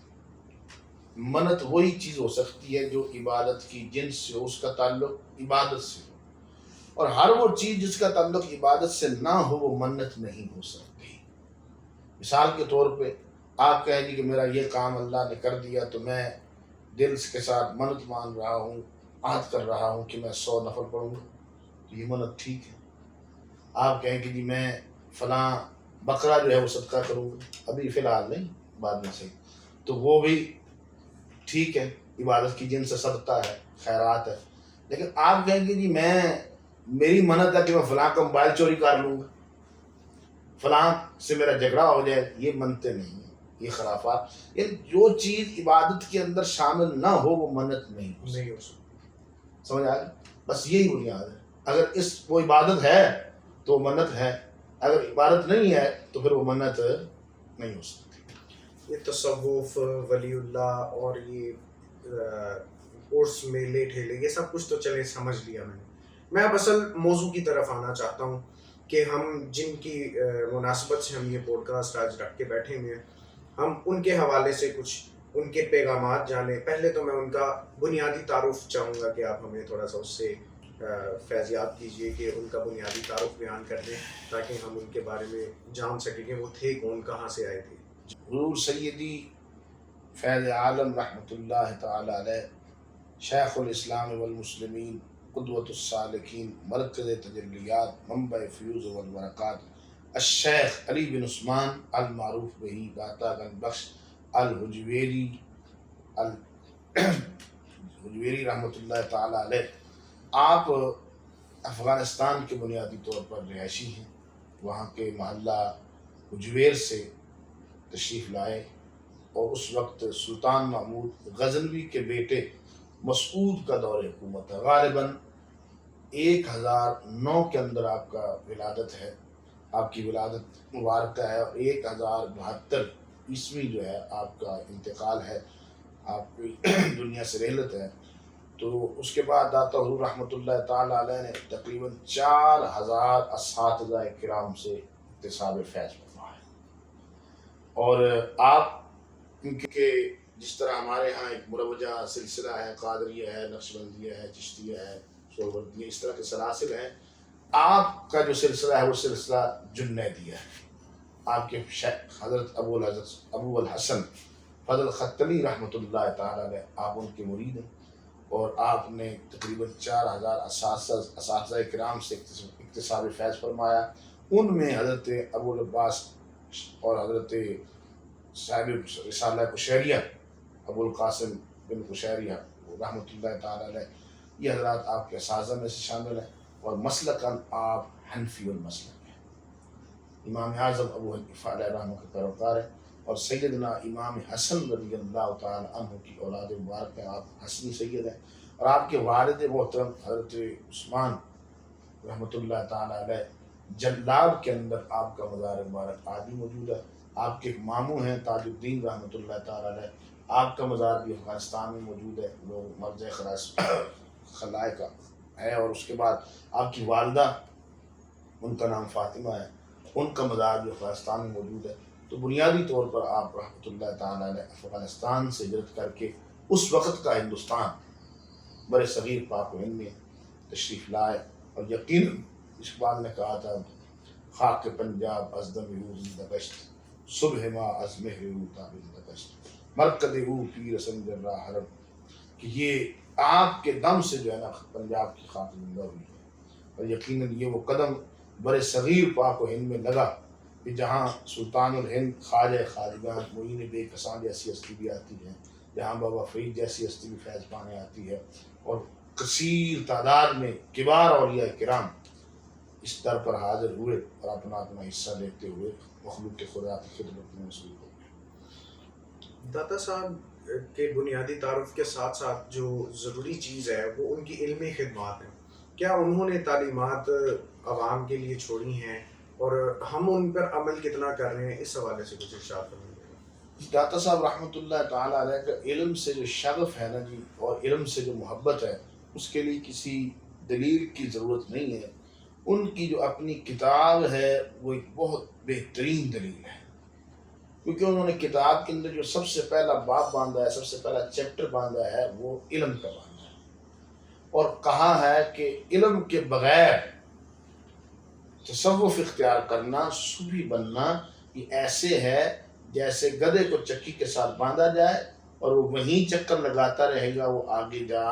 منت وہی چیز ہو سکتی ہے جو عبادت کی جنس سے ہو، اس کا تعلق عبادت سے ہو، اور ہر وہ چیز جس کا تعلق عبادت سے نہ ہو وہ منت نہیں ہو سکتی۔ مثال کے طور پہ آپ کہیں گے کہ میرا یہ کام اللہ نے کر دیا تو میں دل کے ساتھ منت مان رہا ہوں، عہد کر رہا ہوں کہ میں 100 نفل پڑھوں گا، تو یہ منت ٹھیک ہے۔ آپ کہیں کہ جی میں فلاں بکرا جو ہے وہ صدقہ کروں گا، ابھی فی الحال نہیں، بعد میں صحیح، تو وہ بھی ٹھیک ہے، عبادت کی جن سے صدقہ ہے، خیرات ہے۔ لیکن آپ کہیں گے جی میری منت ہے کہ میں فلاں کا موبائل چوری کر لوں گا، فلاں سے میرا جھگڑا ہو جائے، یہ منتیں نہیں ہیں، یہ خرافات، یعنی جو چیز عبادت کے اندر شامل نہ ہو وہ منت نہیں ہو نہیں ہو سکتا. سمجھ آ گئی؟ بس یہی بنیاد ہے. اگر وہ عبادت ہے تو منت ہے، اگر عبادت نہیں ہے تو پھر وہ منت نہیں ہو سکتی. یہ تصوف، ولی اللہ اور یہ کورس میلے ٹھیلے، یہ سب کچھ تو چلے سمجھ لیا میں نے. میں اب اصل موضوع کی طرف آنا چاہتا ہوں کہ ہم جن کی مناسبت سے ہم یہ پوڈ کاسٹ آج رکھ کے بیٹھے ہوئے ہیں، ہم ان کے حوالے سے کچھ ان کے پیغامات جانیں. پہلے تو میں ان کا بنیادی تعارف چاہوں گا کہ آپ ہمیں تھوڑا سا اس سے فیضیاب کیجیے کہ ان کا بنیادی تعارف بیان کر دیں تاکہ ہم ان کے بارے میں جان سکیں کہ وہ تھے کون، کہاں سے آئے تھے. حضور سیدی فیض عالم رحمۃ اللہ تعالی علیہ، شیخ الاسلام والمسلمین، قدوۃ السالکین، مرکز تجلیات، منبع فیوز والبرکات، الشیخ علی بن عثمان المعروف بہی داتا گنج بخش الحجویری حجویری رحمۃ اللہ تعالی علیہ، آپ افغانستان کے بنیادی طور پر رہائشی ہیں. وہاں کے محلہ حجویر سے تشریف لائے اور اس وقت سلطان محمود غزنوی کے بیٹے مسعود کا دور حکومت ہے. غالباً 1009 کے اندر آپ کا ولادت ہے، آپ کی ولادت مبارکہ ہے، اور 1072 عیسوی جو ہے آپ کا انتقال ہے، آپ کی دنیا سے رحلت ہے. تو اس کے بعد داتا حضور رحمۃ اللہ تعالی علیہ نے تقریباً 4000 اساتذہ کرام سے اکتساب فیض فرمایا. اور آپ کیونکہ جس طرح ہمارے ہاں ایک مروجہ سلسلہ ہے، قادریہ ہے، نقشبندیہ ہے، چشتیہ ہے، سہروردیہ، اس طرح کے سلاسل ہیں، آپ کا جو سلسلہ ہے وہ سلسلہ جنیدیہ ہے. آپ کے شیخ حضرت ابو الحسن فضل ختلی رحمۃ اللہ تعالی علیہ، آپ ان کے مرید ہیں، اور آپ نے تقریباً 4000 اساتذہ کرام سے اکتساب فیض فرمایا. ان میں حضرت ابو العباس اور حضرت صاحب رسالہ قشیریہ ابو القاسم بن قشیریہ رحمۃ اللہ تعالی علیہ، یہ حضرات آپ کے اساتذہ میں سے شامل ہیں. اور مسلکاً آپ حنفی المسلک ہیں، امام اعظم ابو حنیفہ علیہ رحمہ کے پیروکار ہیں، اور سیدنا امام حسن رضی اللہ تعالی عنہ کی اولاد مبارک ہیں. آپ حسنی سید ہیں، اور آپ کے والد محترم حضرت عثمان رحمۃ اللہ تعالی علیہ جلاب کے اندر آپ کا مزار مبارک آج بھی موجود ہے. آپ کے ایک ماموں ہیں تاج الدین رحمۃ اللہ تعالی علیہ، آپ کا مزار بھی افغانستان میں موجود ہے، وہ مرجع خلائے کا ہے. اور اس کے بعد آپ کی والدہ، ان کا نام فاطمہ ہے، ان کا مزار بھی افغانستان میں موجود ہے. تو بنیادی طور پر آپ رحمۃ اللہ تعالی علیہ افغانستان سے ہجرت کر کے اس وقت کا ہندوستان بر صغیر پاک و ہند میں تشریف لائے. اور یقیناً اقبال نے کہا تھا، خاک پنجاب از دم او زندہ گشت، صبح ما از مہر او تابندہ گشت، مرکد او پیر سنجر را حرم، کہ یہ آپ کے دم سے جو ہے نا پنجاب کی خاک زندہ ہوئی ہے. اور یقیناً یہ وہ قدم بر صغیر پاک و ہند میں لگا کہ جہاں سلطان الہند خواجہ خواجگان معین بے کساں جیسی ہستی بھی آتی ہے، جہاں بابا فرید جیسی ہستی بھی فیض پانے آتی ہے، اور کثیر تعداد میں کبار اولیاء کرام اس در پر حاضر ہوئے اور اپنا اپنا حصہ لیتے ہوئے مخلوق خدا کی خدمت میں مصروف ہو گئے. داتا صاحب کے بنیادی تعارف کے ساتھ ساتھ جو ضروری چیز ہے وہ ان کی علمی خدمات ہیں. کیا انہوں نے تعلیمات عوام کے لیے چھوڑی ہیں اور ہم ان پر عمل کتنا کر رہے ہیں؟ اس حوالے سے کچھ ارشاد فرمائیے. داتا صاحب رحمۃ اللہ تعالی علیہ کا علم سے جو شغف ہے نا جی، اور علم سے جو محبت ہے، اس کے لیے کسی دلیل کی ضرورت نہیں ہے. ان کی جو اپنی کتاب ہے وہ ایک بہت بہترین دلیل ہے، کیونکہ انہوں نے کتاب کے اندر جو سب سے پہلا باب باندھا ہے، سب سے پہلا چیپٹر باندھا ہے، وہ علم کا باندھا ہے، اور کہا ہے کہ علم کے بغیر تصوف اختیار کرنا، صوفی بننا، یہ ایسے ہے جیسے گدھے کو چکی کے ساتھ باندھا جائے اور وہ وہیں چکر لگاتا رہے گا، وہ آگے جا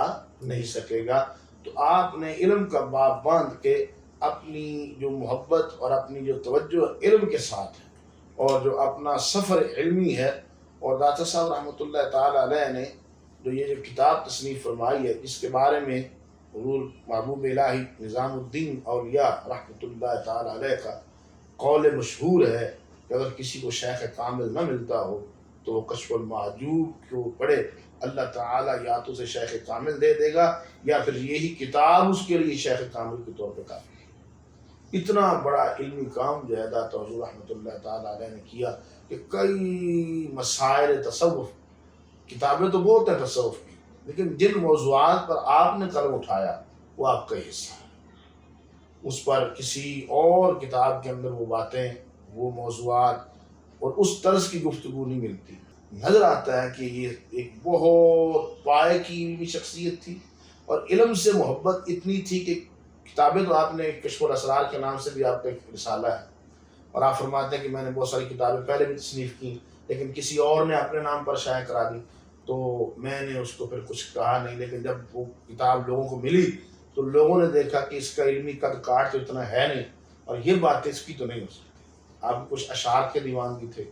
نہیں سکے گا. تو آپ نے علم کا باب باندھ کے اپنی جو محبت اور اپنی جو توجہ علم کے ساتھ ہے، اور جو اپنا سفر علمی ہے، اور داتا صاحب رحمۃ اللہ تعالی علیہ نے جو کتاب تصنیف فرمائی ہے، جس کے بارے میں حضور محبوب الہی نظام الدین اولیاء رحمۃ اللہ تعالی علیہ کا قول مشہور ہے کہ اگر کسی کو شیخ کامل نہ ملتا ہو تو وہ کشف المحجوب کو پڑھے، اللہ تعالیٰ یا تو اسے شیخ کامل دے دے گا یا پھر یہی کتاب اس کے لیے شیخ کامل کے طور پہ کافی ہے۔ اتنا بڑا علمی کام جو ہے داتا حضور رحمۃ اللہ تعالیٰ علیہ نے کیا کہ کئی مسائل تصوف، کتابیں تو بہت ہیں تصوف کی، لیکن جن موضوعات پر آپ نے قلم اٹھایا وہ آپ کا حصہ ہے، اس پر کسی اور کتاب کے اندر وہ باتیں، وہ موضوعات اور اس طرز کی گفتگو نہیں ملتی۔ نظر آتا ہے کہ یہ ایک بہت پائے کی علمی شخصیت تھی اور علم سے محبت اتنی تھی کہ کتابیں تو آپ نے کشف الاسرار کے نام سے بھی آپ کا ایک رسالہ ہے، اور آپ فرماتے ہیں کہ میں نے بہت ساری کتابیں پہلے بھی تصنیف کی لیکن کسی اور نے اپنے نام پر شائع کرا دی تو میں نے اس کو پھر کچھ کہا نہیں، لیکن جب وہ کتاب لوگوں کو ملی تو لوگوں نے دیکھا کہ اس کا علمی قد کاٹ تو اتنا ہے نہیں اور یہ باتیں اس کی تو نہیں ہو سکتی۔ آپ کے کچھ اشعار کے دیوان بھی تھے،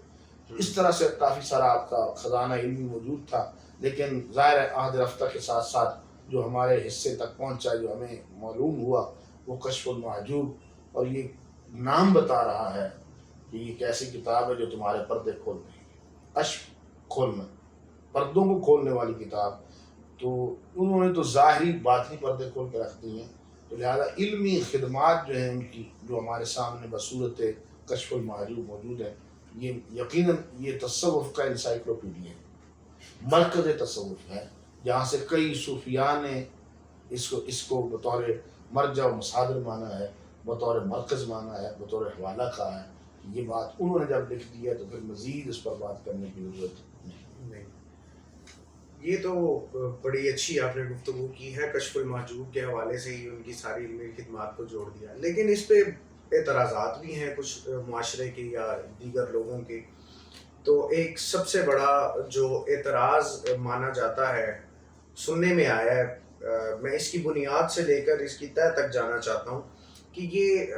اس طرح سے کافی سارا آپ کا خزانہ علمی موجود تھا، لیکن ظاہر ہے عہد رفتہ کے ساتھ ساتھ جو ہمارے حصے تک پہنچا، جو ہمیں معلوم ہوا، وہ کشف المحجوب، اور یہ نام بتا رہا ہے کہ یہ ایسی کتاب ہے جو تمہارے پردے کھول دے گی، کشف کھولنا، پردوں کو کھولنے والی کتاب۔ تو انہوں نے تو ظاہری باطنی پردے کھول کے رکھ دی ہیں، تو لہذا علمی خدمات جو ہیں ان کی، جو ہمارے سامنے بصورت کشف المحجوب موجود ہے، یہ یقیناً یہ تصوف کا انسائکلوپیڈیا ہے، مرکز تصوف ہے، جہاں سے کئی صوفیاء نے اس کو بطور مرجع و مصادر مانا ہے، بطور مرکز مانا ہے، بطور حوالہ کہا ہے۔ یہ بات انہوں نے جب لکھ دی ہے تو پھر مزید اس پر بات کرنے کی ضرورت نہیں۔ یہ تو بڑی اچھی آپ نے گفتگو کی ہے، کشف المحجوب کے حوالے سے ہی ان کی ساری علمی خدمات کو جوڑ دیا، لیکن اس پہ اعتراضات بھی ہیں کچھ معاشرے کے یا دیگر لوگوں کے۔ تو ایک سب سے بڑا جو اعتراض مانا جاتا ہے، سننے میں آیا ہے، میں اس کی بنیاد سے لے کر اس کی تہہ تک جانا چاہتا ہوں کہ یہ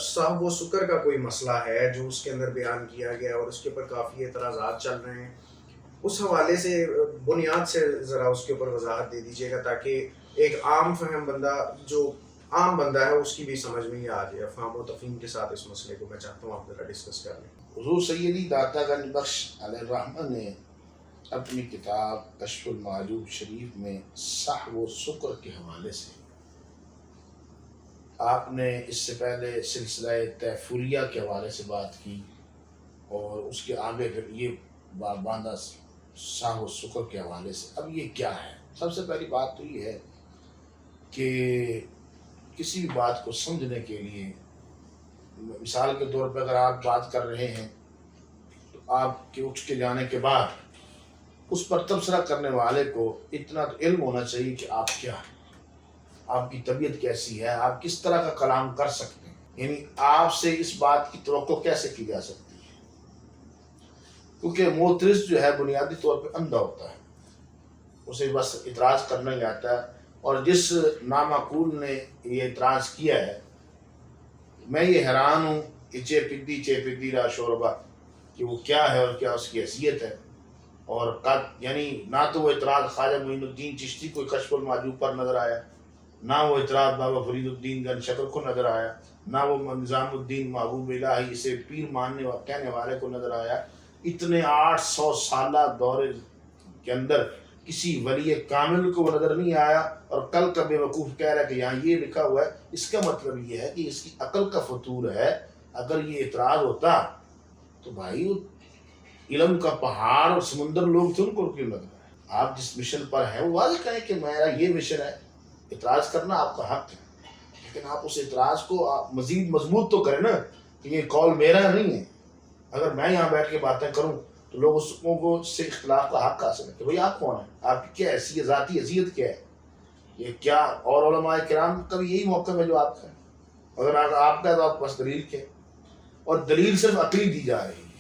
صحو و سکر کا کوئی مسئلہ ہے جو اس کے اندر بیان کیا گیا اور اس کے اوپر کافی اعتراضات چل رہے ہیں۔ اس حوالے سے بنیاد سے ذرا اس کے اوپر وضاحت دے دیجیے گا تاکہ ایک عام فہم بندہ، جو عام بندہ ہے، اس کی بھی سمجھ میں ہی آ جائے۔ فہم و تفہیم کے ساتھ اس مسئلے کو میں چاہتا ہوں آپ ذرا ڈسکس کر لیں۔ حضور سیدی داتا گنج بخش علیہ الرحمہ نے اپنی کتاب کشف المحجوب شریف میں صحو و سکر کے حوالے سے، آپ نے اس سے پہلے سلسلہ تیفوریہ کے حوالے سے بات کی اور اس کے آگے پھر یہ باندھا صحو و سکر کے حوالے سے۔ اب یہ کیا ہے؟ سب سے پہلی بات تو یہ ہے کہ کسی بھی بات کو سمجھنے کے لیے، مثال کے طور پہ اگر آپ بات کر رہے ہیں تو آپ کے اٹھ کے جانے کے بعد اس پر تبصرہ کرنے والے کو اتنا تو علم ہونا چاہیے کہ آپ کیا ہیں، آپ کی طبیعت کیسی ہے، آپ کس طرح کا کلام کر سکتے ہیں، یعنی آپ سے اس بات کی توقع کیسے کی جا سکتی ہے، کیونکہ معترض جو ہے بنیادی طور پہ اندھا ہوتا ہے، اسے بس اعتراض کرنا ہی آتا ہے، اور جس نامعقول نے یہ اعتراض کیا ہے، میں یہ حیران ہوں کہ چے پدی را شوربہ، کہ وہ کیا ہے اور کیا اس کی حیثیت ہے، اور یعنی نہ تو وہ اعتراض خواجہ معین الدین چشتی کو کشف المحجوب پر نظر آیا، نہ وہ اعتراض بابا فرید الدین گنج شکر کو نظر آیا، نہ وہ نظام الدین محبوب الہی اسے پیر ماننے کہنے والے کو نظر آیا۔ اتنے 800 سالہ دور کے اندر کسی ولی کامل کو وہ نظر نہیں آیا، اور کل کا بے وقوف کہہ رہا ہے کہ یہاں یہ لکھا ہوا ہے، اس کا مطلب یہ ہے کہ اس کی عقل کا فطور ہے۔ اگر یہ اعتراض ہوتا تو بھائی علم کا پہاڑ اور سمندر لوگ تھے، ان کو کیوں لگ رہا ہے؟ آپ جس مشن پر ہیں وہ واضح کہیں کہ میرا یہ مشن ہے، اعتراض کرنا آپ کا حق ہے، لیکن آپ اس اعتراض کو آپ مزید مضبوط تو کریں نا کہ یہ قول میرا نہیں ہے۔ اگر میں یہاں بیٹھ کے باتیں کروں تو لوگ اس کو سے اختلاف کا حق حاصل ہے کہ بھئی آپ کون ہیں، آپ کی کیا حیثیت، ذاتی حیثیت کیا ہے، یہ کیا، اور علماء کرام کا بھی یہی موقف ہے جو آپ کا ہے۔ اگر آپ کا ہے تو آپ بس دلیل کے، اور دلیل صرف عقلی دی جا رہی ہے،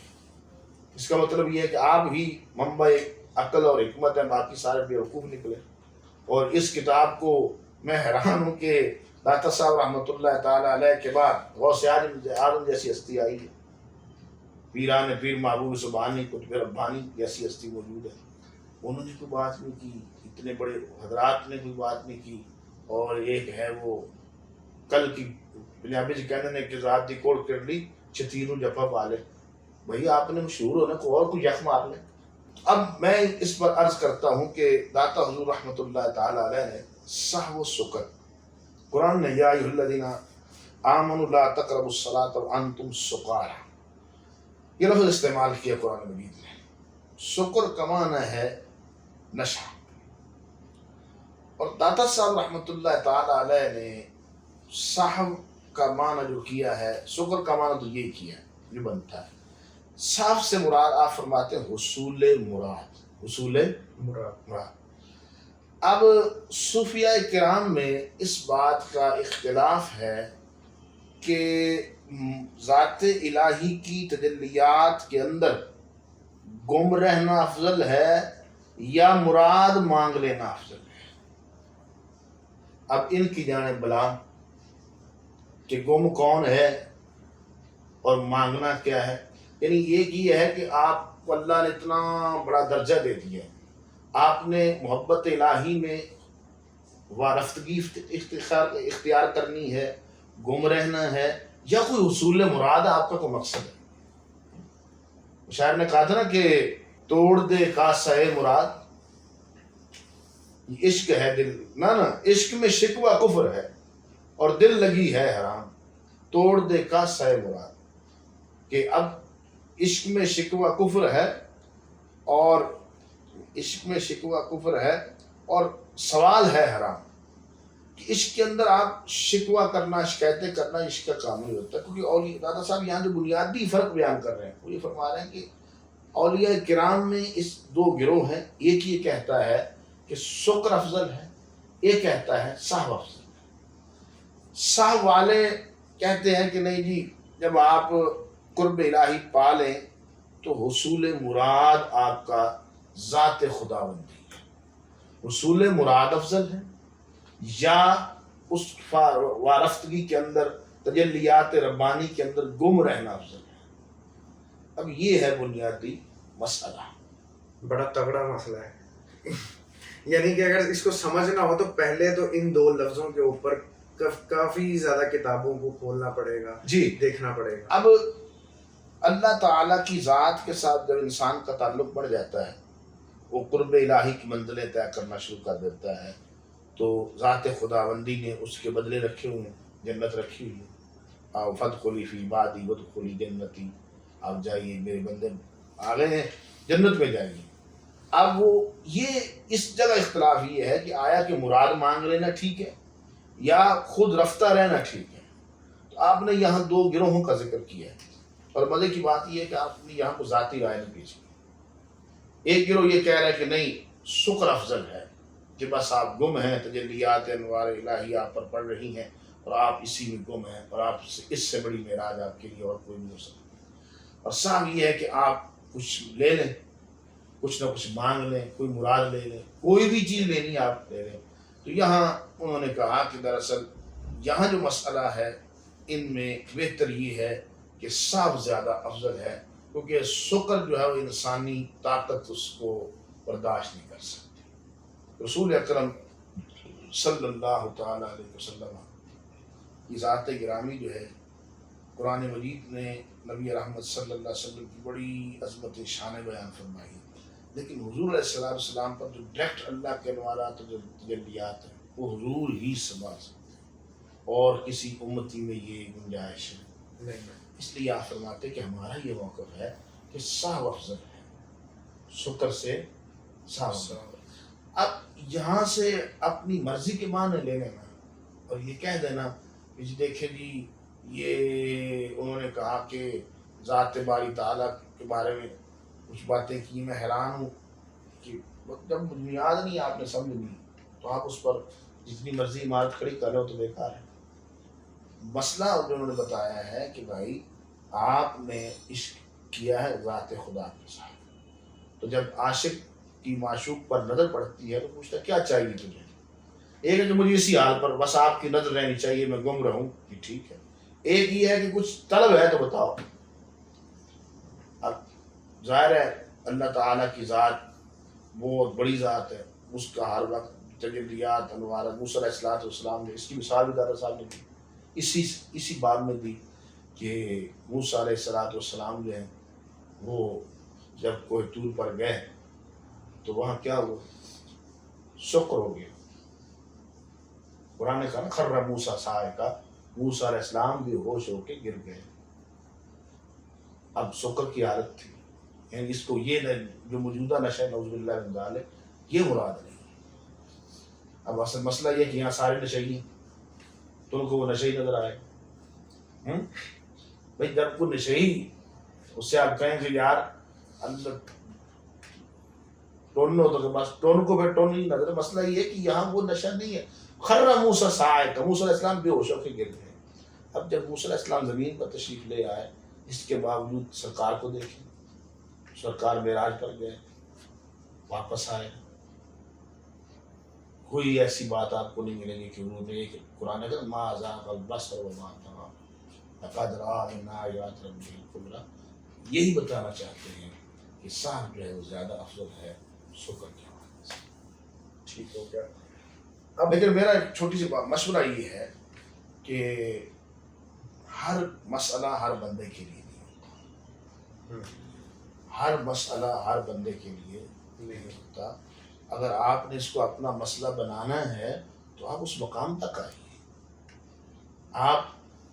اس کا مطلب یہ ہے کہ آپ ہی منبع عقل اور حکمت ہیں، باقی سارے بیوقوف نکلے۔ اور اس کتاب کو میں حیران ہوں کہ داتا صاحب رحمۃ اللہ تعالیٰ علیہ کے بعد غوث اعظم جیسی ہستی آئی ہے، پیران پیر محبوب سبحانی قطب ربانی جیسی ہستی موجود ہے، انہوں نے کوئی بات نہیں کی، اتنے بڑے حضرات نے کوئی بات نہیں کی۔ اور ایک ہے وہ کل کی پنجابی جی کہنے نے کہ رات دی کوڑ کر لی چھتینوں جفا پا لے، بھئی آپ نے مشہور ہونے کو اور کوئی یخ مار لے، اب میں اس پر عرض کرتا ہوں کہ داتا حضور رحمۃ اللہ تعالی علیہ نے سہو و سکر، قرآن نے یا ایھا الذین آمنوا لا تقربوا الصلاۃ وانتم سکارى، یہ لفظ استعمال کیا قرآن مجید میں۔ سکر کا معنی ہے نشہ، اور داتا صاحب رحمۃ اللہ تعالی علیہ نے سہو کا معنی جو کیا ہے، سکر کا معنی تو یہ کیا ہے، یہ بنتا ہے صاف سے مراد، آپ فرماتے ہیں حصول مراد، حصول مراد۔ اب صوفیاء کرام میں اس بات کا اختلاف ہے کہ ذات الہی کی تجلیات کے اندر گم رہنا افضل ہے یا مراد مانگ لینا افضل ہے۔ اب ان کی جانب بلا کہ گم کون ہے اور مانگنا کیا ہے، یعنی یہ ہے کہ آپ کو اللہ نے اتنا بڑا درجہ دے دیا، آپ نے محبت الہی میں وارفتگی اختیار کرنی ہے، گم رہنا ہے، یا کوئی حصول مراد آپ کا کوئی مقصد ہے۔ شاعر نے کہا تھا نا کہ توڑ دے کاسہ مراد، یہ عشق ہے دل، نہ عشق میں شکوہ کفر ہے اور دل لگی ہے حرام، توڑ دے کاسہ مراد، کہ اب عشق میں شکوہ کفر ہے، اور عشق میں شکوہ کفر ہے اور سوال ہے حرام، کہ عشق کے اندر آپ شکوہ کرنا، شکایتیں کرنا عشق کا کام نہیں ہوتا، کیونکہ اولیاء، دادا صاحب یہاں جو بنیادی فرق بیان کر رہے ہیں وہ یہ فرما رہے ہیں کہ اولیاء کرام میں اس دو گروہ ہیں، ایک یہ کہتا ہے کہ سکر افضل ہے، ایک کہتا ہے سہو افضل ہے۔ سہو والے کہتے ہیں کہ نہیں جی، جب آپ قرب الہی پالیں تو حصول مراد آپ کا ذات خداوندی ہے، حصول مراد افضل ہے یا اس وارفتگی کے اندر، تجلیات ربانی کے اندر گم رہنا افضل ہے۔ اب یہ ہے بنیادی مسئلہ، بڑا تگڑا مسئلہ ہے یعنی کہ اگر اس کو سمجھنا ہو تو پہلے تو ان دو لفظوں کے اوپر کافی زیادہ کتابوں کو کھولنا پڑے گا، جی دیکھنا پڑے گا۔ اب اللہ تعالیٰ کی ذات کے ساتھ جب انسان کا تعلق بڑھ جاتا ہے، وہ قرب الہی کی منزلیں طے کرنا شروع کر دیتا ہے، تو ذات خداوندی نے اس کے بدلے رکھے ہوئے ہیں، جنت رکھی ہوئی ہے، فادخلی فی عبادی وادخلی جنتی، آپ جائیے میرے بندے آ گئے ہیں، جنت میں جائیے۔ اب وہ یہ اس جگہ اختلاف یہ ہے کہ آیا کہ مراد مانگ لینا ٹھیک ہے یا خود رفتہ رہنا ٹھیک ہے، تو آپ نے یہاں دو گروہوں کا ذکر کیا ہے، اور مزے کی بات یہ ہے کہ آپ نے یہاں کو ذاتی رائے نہیں پیش کی۔ ایک گروہ یہ کہہ رہا ہے کہ نہیں، شکر افضل ہے کہ بس آپ گم ہیں، تجلیات انوار الہی آپ پر پڑ رہی ہیں اور آپ اسی میں گم ہیں، اور آپ سے اس سے بڑی معراج آپ کے لیے اور کوئی نہیں ہو سکتی۔ اور صاحب یہ ہے کہ آپ کچھ لے لیں، کچھ نہ کچھ مانگ لیں، کوئی مراد لے لیں، کوئی بھی چیز لینی آپ لے لیں۔ تو یہاں انہوں نے کہا کہ دراصل یہاں جو مسئلہ ہے ان میں بہتر یہ ہے کہ سب زیادہ افضل ہے، کیونکہ شکر جو ہے وہ انسانی طاقت اس کو برداشت نہیں کر سکتی۔ رسول اکرم صلی اللہ تعالی علیہ وسلم کی ذات گرامی جو ہے، قرآن مجید نے نبی رحمت صلی اللہ علیہ وسلم کی بڑی عظمت شان بیان فرمائی، لیکن حضور علیہ السلام پر جو ڈائریکٹ اللہ کے انوارات اور جو تجلیات ہیں وہ حضور ہی سنبھال سکتے ہیں، اور کسی امتی میں یہ گنجائش ہے نہیں۔ اس لیے آپ فرماتے کہ ہمارا یہ موقف ہے کہ سہو افضل ہے، شکر سے سہو افضل۔ اب یہاں سے اپنی مرضی کے معنی لے لینا اور یہ کہہ دینا کہ جی دیکھیں جی، یہ انہوں نے کہا کہ ذات باری تعالیٰ کے بارے میں کچھ باتیں کی، میں حیران ہوں کہ جب بنیاد نہیں آپ نے سمجھنی تو آپ اس پر جتنی مرضی عمارت کھڑی کر لو تو بیکار ہے۔ مسئلہ جو انہوں نے بتایا ہے کہ بھائی آپ نے عشق کیا ہے ذات خدا کے ساتھ، تو جب عاشق کی معشوق پر نظر پڑتی ہے تو پوچھتا ہے کیا چاہیے تجھے؟ ایک ہے کہ مجھے اسی حال پر بس آپ کی نظر رہنی چاہیے، میں گم رہوں، یہ ٹھیک ہے۔ ایک یہ ہے کہ کچھ طلب ہے تو بتاؤ۔ اب ظاہر ہے اللہ تعالیٰ کی ذات بہت بڑی ذات ہے، اس کا ہر وقت تجلیات انوارات، موسیٰ علیہ السلام نے اس کی مثال بھی دادا صاحب نے دی، اسی بات میں دی کہ موسیٰ علیہ السلام جو ہیں وہ جب کوہ طور پر گئے تو وہاں کیا ہوا؟ شکر ہو گیا. قرآن نے کہا نا خر موسیٰ صاعقہ، موسیٰ علیہ السلام بھی ہوش ہو کے گر گئے. اب شکر کی حالت تھی. یعنی اس کو یہ جو موجودہ نشہ نعوذ باللہ من ذالک یہ مراد نہیں. اب اصل مسئلہ یہ کہ یہاں سارے نشئی ہیں تو ان کو وہ نشئی نظر آئے. بھائی جب کو نشئی اس سے آپ کہیں کہ یار اللہ ٹونو تو بس ٹون کو پھر ٹون نہیں نظر. مسئلہ یہ ہے کہ یہاں وہ نشہ نہیں ہے. خر موسیٰ صاعقہ، موسیٰ علیہ السلام بے ہوش ہو کے گر گئے. اب جب موسیٰ علیہ السلام زمین پر تشریف لے آئے، اس کے باوجود سرکار کو دیکھیں. سرکار معراج پر گئے، واپس آئے. کوئی ایسی بات آپ کو نہیں ملے گی کہ انہوں نے ایک قرآن نے کہا ما ذاق البصر وما طغى لقد رأى من آیات ربہ الکبریٰ. یہی بتانا چاہتے ہیں کہ صاحب جو ہے وہ زیادہ افضل ہے شکر کے حوالے سے. ٹھیک ہو گیا. اب لیکن میرا ایک چھوٹی سی مشورہ یہ ہے کہ ہر مسئلہ ہر بندے کے لیے نہیں ہوتا. ہر مسئلہ ہر بندے کے لیے نہیں ہوتا. اگر آپ نے اس کو اپنا مسئلہ بنانا ہے تو آپ اس مقام تک آئیے. آپ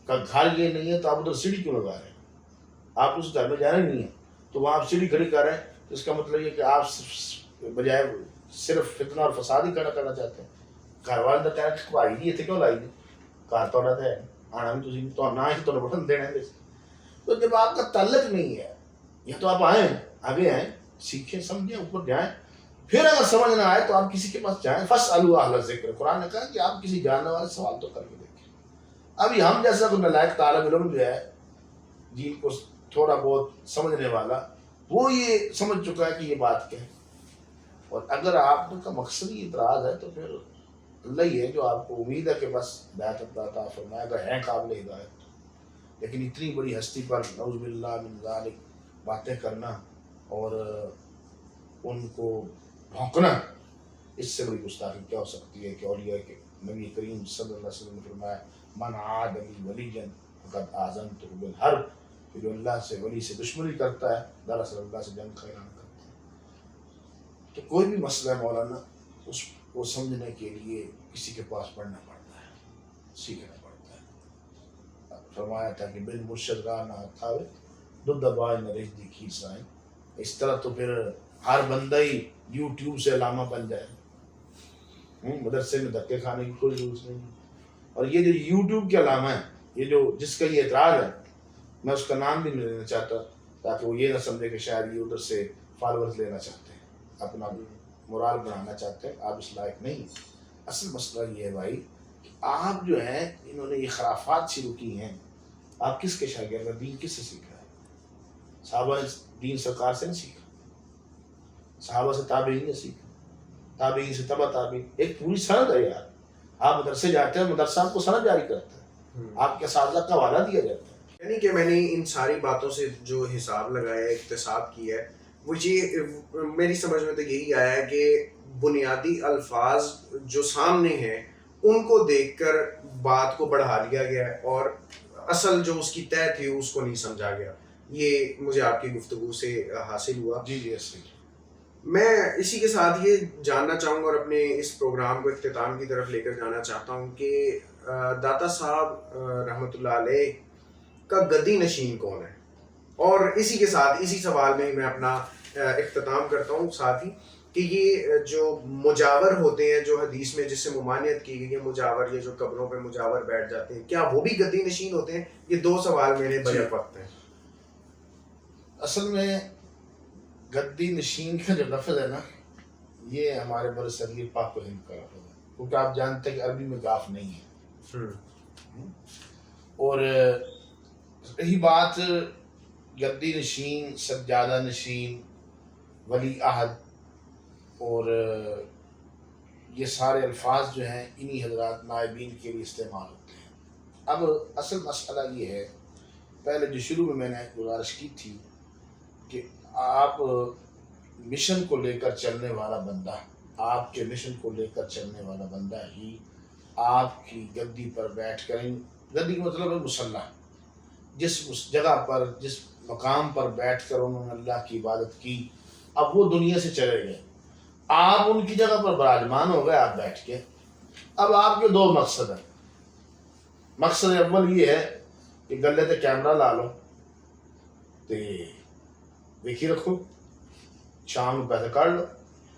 کا گھر یہ نہیں ہے تو آپ ادھر سیڑھی کیوں لگا رہے ہیں؟ آپ اس گھر میں جانا نہیں ہے تو وہاں آپ سیڑھی کھڑی کر رہے ہیں تو اس کا مطلب یہ کہ آپ بجائے صرف فتنہ اور فساد ہی کھڑا کرنا چاہتے ہیں. گھر والے تو کہہ رہے آئی نہیں اتنے کیوں لائی نہیں؟ گھر تو ہے آنا بھی تھی تو نہ ہی تو بٹن دینا ہے. تو جب آپ کا تعلق نہیں ہے یا تو آپ آئیں آگے آئیں سیکھیں سمجھیں اوپر جائیں. پھر اگر سمجھ نہ آئے تو آپ کسی کے پاس جائیں. فاسألوا اہل الذکر، قرآن نے کہا کہ آپ کسی جاننے والے سوال تو کر کے دیکھیں. ابھی ہم جیسا کوئی نالائق طالب علم جو ہے جن کو تھوڑا بہت سمجھنے والا وہ یہ سمجھ چکا ہے کہ یہ بات کیا ہے. اور اگر آپ کا مقصد ہی اعتراض ہے تو پھر اللہ ہی ہے جو آپ کو امید ہے کہ بس ہدایت عطا فرمائے اگر ہیں قابل ہدایت. لیکن اتنی بڑی ہستی پر نعوذ باللہ من ذالک باتیں کرنا اور ان کو بھونکنا، اس سے بڑی گستاخی کیا ہو سکتی ہے کہ اولیاء کے نبی کریم صلی اللہ علیہ وسلم نے فرمایا من عاد لی ولیا فقد آذنتہ بالحرب، کہ جو اللہ سے ولی سے دشمنی کرتا ہے دراصل اللہ سے جنگ کا اعلان کرتا ہے. تو کوئی بھی مسئلہ ہے مولانا اس کو سمجھنے کے لیے کسی کے پاس پڑھنا پڑتا ہے، سیکھنا پڑتا ہے. فرمایا تھا کہ بن مرشد راہ نہ تھاوے دو دبائے نہ رہتی کھیسائیں. اس طرح تو پھر ہر بندہ ہی یوٹیوب سے علامہ بن جائے. مدرسے میں دھکے کھانے کی کوئی ضرورت نہیں. اور یہ جو یوٹیوب کے علامہ ہے، یہ جو جس کا یہ اعتراض ہے، میں اس کا نام بھی نہیں لینا چاہتا تاکہ وہ یہ نہ سمجھے کہ شاید یہ ادھر سے فالورز لینا چاہتے ہیں، اپنا مرال بنانا چاہتے ہیں. آپ اس لائق نہیں. اصل مسئلہ یہ ہے بھائی کہ آپ جو ہیں انہوں نے یہ خرافات شروع کی ہیں. آپ کس کے شاگرد ہیں؟ دین کس سے سیکھ رہے ہیں؟ صحابہ نے دین سرکار سے نہیں سیکھا، صحابہ سے تابعین نے سیکھا، تابعین سے تبع تابعین. ایک پوری سند ہے یار. آپ مدرسے جاتے ہیں، مدرسہ آپ کو سند جاری کرتا ہے، آپ کے اساتذہ کا حوالہ دیا جاتا ہے. یعنی کہ میں نے ان ساری باتوں سے جو حساب لگایا ہے، اقتصاب کیا ہے، وہ یہ میری سمجھ میں تو یہی آیا ہے کہ بنیادی الفاظ جو سامنے ہیں ان کو دیکھ کر بات کو بڑھا لیا گیا ہے اور اصل جو اس کی طے تھی اس کو نہیں سمجھا گیا. یہ مجھے آپ کی گفتگو سے حاصل ہوا. جی جی ایسے میں اسی کے ساتھ یہ جاننا چاہوں گا اور اپنے اس پروگرام کو اختتام کی طرف لے کر جانا چاہتا ہوں کہ داتا صاحب رحمۃ اللہ علیہ کا گدی نشین کون ہے. اور اسی کے ساتھ اسی سوال میں میں اپنا اختتام کرتا ہوں ساتھ ہی کہ یہ جو مجاور ہوتے ہیں جو حدیث میں جس سے ممانعت کی گئی ہے، مجاور یہ جو قبروں پہ مجاور بیٹھ جاتے ہیں، کیا وہ بھی گدی نشین ہوتے ہیں؟ یہ دو سوال میرے بجٹ وقت ہیں. اصل میں گدی نشین کا جو لفظ ہے نا یہ ہمارے بر صغیر پاک و ہند کا لفظ ہے، کیونکہ آپ جانتے ہیں کہ عربی میں گاف نہیں ہے. اور رہی بات گدی نشین، سجادہ نشین، ولی عہد اور یہ سارے الفاظ جو ہیں انہی حضرات نائبین کے لیے استعمال ہوتے ہیں. اب اصل مسئلہ یہ ہے، پہلے جو شروع میں نے گزارش کی تھی کہ آپ مشن کو لے کر چلنے والا بندہ، آپ کے مشن کو لے کر چلنے والا بندہ ہی آپ کی گدی پر بیٹھ کر، گدی کا مطلب ہے مسلح، جس جگہ پر جس مقام پر بیٹھ کر انہوں نے اللہ کی عبادت کی، اب وہ دنیا سے چلے گئے. آپ ان کی جگہ پر براجمان ہو گئے، آپ بیٹھ کے، اب آپ کے دو مقصد ہیں. مقصد اول یہ ہے کہ گلے تے کیمرہ لا لو تے دیکھی رکھو، شام کو پیسے کاٹ لو،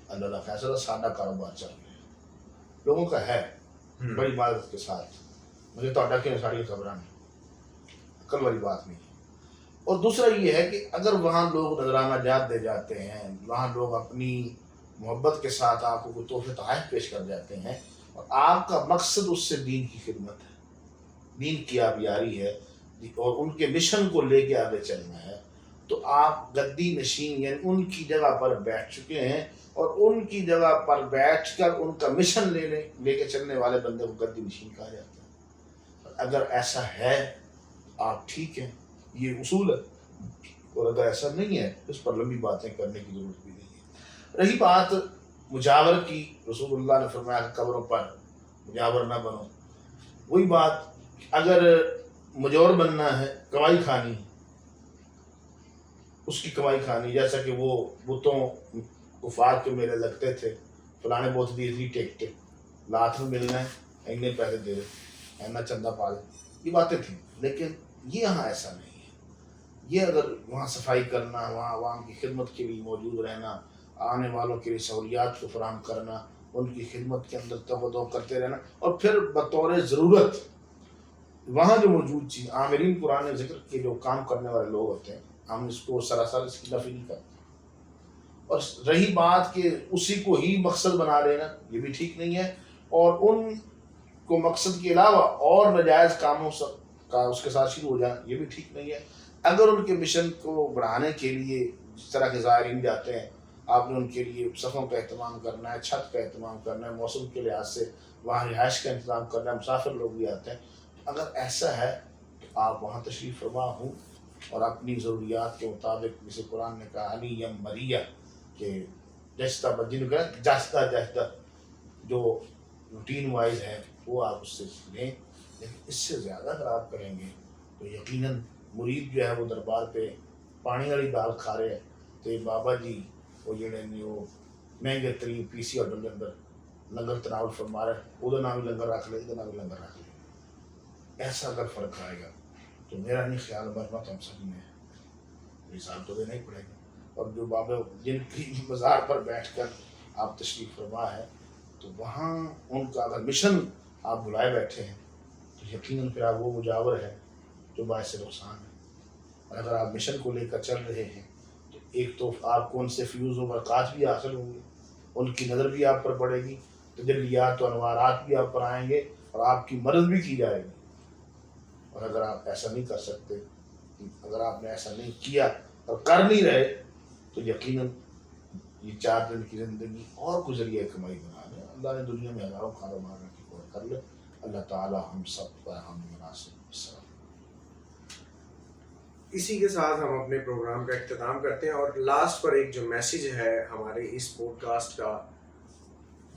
اللہ کا فیصلہ، سادہ کاروبار چل رہا ہے لوگوں کا ہے بڑی عبادت کے ساتھ. مجھے تو کیوں ساری خبریں نہیں، عقل والی بات نہیں. اور دوسرا یہ ہے کہ اگر وہاں لوگ نذرانہ جات دے جاتے ہیں، وہاں لوگ اپنی محبت کے ساتھ آپ کو کوئی تحفے تحائف پیش کر جاتے ہیں، اور آپ کا مقصد اس سے دین کی خدمت ہے، دین کی آبیاری ہے، اور ان کے مشن کو لے کے آگے چلنا ہے، تو آپ گدی نشین یعنی ان کی جگہ پر بیٹھ چکے ہیں، اور ان کی جگہ پر بیٹھ کر ان کا مشن لے کے چلنے والے بندے کو گدی نشین کہا جاتا ہے. اگر ایسا ہے آپ ٹھیک ہیں، یہ اصول ہے. اور اگر ایسا نہیں ہے اس پر لمبی باتیں کرنے کی ضرورت بھی نہیں ہے. رہی بات مجاور کی، رسول اللہ نے فرمایا قبروں پر مجاور نہ بنو. وہی بات، اگر مجور بننا ہے، کمائی کھانی، اس کی کمائی کھانی، جیسا کہ وہ بتوں کفار کے میلے لگتے تھے، فلانے بہت دی تھی ٹیک لات میں ملنا ہے، اتنے پیسے دے دے، اینا چندہ پا دے، یہ باتیں تھیں. لیکن یہ یہاں ایسا نہیں ہے. یہ اگر وہاں صفائی کرنا، وہاں عوام کی خدمت کے لیے موجود رہنا، آنے والوں کے لیے سہولیات کو فراہم کرنا، ان کی خدمت کے اندر توجہ کرتے رہنا، اور پھر بطور ضرورت وہاں جو موجود چیز عامرین قرآن ذکر کے جو کام کرنے والے لوگ ہوتے ہیں، ہم اس کو سراسر اس کی نفی نہیں کرتے. اور رہی بات کہ اسی کو ہی مقصد بنا لینا، یہ بھی ٹھیک نہیں ہے. اور ان کو مقصد کے علاوہ اور ناجائز کاموں کا اس کے ساتھ شروع ہو جانا، یہ بھی ٹھیک نہیں ہے. اگر ان کے مشن کو بڑھانے کے لیے جس طرح کے زائرین جاتے ہیں، آپ نے ان کے لیے صفوں کا اہتمام کرنا ہے، چھت کا اہتمام کرنا ہے، موسم کے لحاظ سے وہاں رہائش کا انتظام کرنا ہے، مسافر لوگ بھی آتے ہیں. اگر ایسا ہے تو آپ وہاں تشریف فرما ہوں، اور اپنی ضروریات کے مطابق، جسے قرآن نے کہا علی یم مریہ، کہ جستہ بدین کا جستہ جو روٹین وائز ہے وہ آپ اس سے لیں. لیکن اس سے زیادہ اگر آپ کریں گے تو یقیناً مرید جو ہے وہ دربار پہ پانی والی دال کھا رہے ہیں، تو بابا جی وہ جڑے نے وہ مہنگے ترین پی سی ہوٹل کے اندر لنگر تناول فرما رہے ہیں، ادھر نہ بھی لنگر رکھ لے، ادھر نہ بھی لنگر رکھ لے. ایسا اگر فرق آئے گا تو میرا نہیں خیال برمت ہم سب میں حساب تو دینا ہی پڑے گا. اور جو بابا جن کی مزار پر بیٹھ کر آپ تشریف فرما ہے، تو وہاں ان کا اگر مشن آپ بلائے بیٹھے ہیں تو یقیناً پھر آپ وہ مجاور ہے جو باعث نقصان ہے. اور اگر آپ مشن کو لے کر چل رہے ہیں تو ایک تو آپ کو ان سے فیوز و برکات بھی حاصل ہوں گے، ان کی نظر بھی آپ پر پڑے گی، تجلیات و انوارات بھی آپ پر آئیں گے، اور آپ کی مدد بھی کی جائے گی. اور اگر آپ ایسا نہیں کر سکتے، اگر آپ نے ایسا نہیں کیا اور کر نہیں رہے، تو یقیناً یہ 4 دن کی زندگی اور کوئی ذریعہ کمائی بنا لیں. اللہ نے دنیا میں ہزاروں کاروبار کی قوت کر لے. اللہ تعالی ہم سب پر ہم مناسب. السلام. اسی کے ساتھ ہم اپنے پروگرام کا اختتام کرتے ہیں، اور لاسٹ پر ایک جو میسیج ہے ہمارے اس پوڈ کاسٹ کا،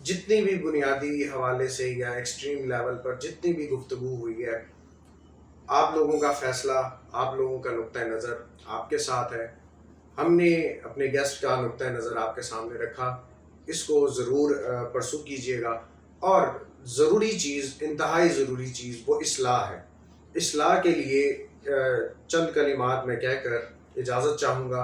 جتنی بھی بنیادی حوالے سے یا ایکسٹریم لیول پر جتنی بھی گفتگو ہوئی ہے، آپ لوگوں کا فیصلہ، آپ لوگوں کا نقطہ نظر آپ کے ساتھ ہے. ہم نے اپنے گیسٹ کا نقطہ نظر آپ کے سامنے رکھا، اس کو ضرور پرسو کیجیے گا. اور ضروری چیز، انتہائی ضروری چیز وہ اصلاح ہے. اصلاح کے لیے چند کلمات میں کہہ کر اجازت چاہوں گا.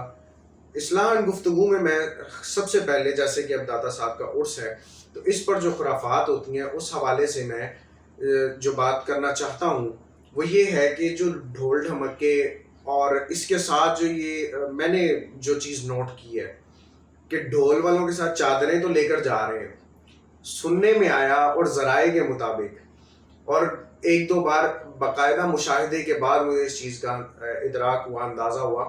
اصلاح گفتگو میں سب سے پہلے، جیسے کہ اب داتا صاحب کا عرس ہے، تو اس پر جو خرافات ہوتی ہیں اس حوالے سے میں جو بات کرنا چاہتا ہوں وہ یہ ہے کہ جو ڈھول ڈھمکے، اور اس کے ساتھ جو یہ میں نے جو چیز نوٹ کی ہے کہ ڈھول والوں کے ساتھ چادریں تو لے کر جا رہے ہیں، سننے میں آیا اور ذرائع کے مطابق، اور ایک دو بار باقاعدہ مشاہدے کے بعد مجھے اس چیز کا ادراک ہوا، اندازہ ہوا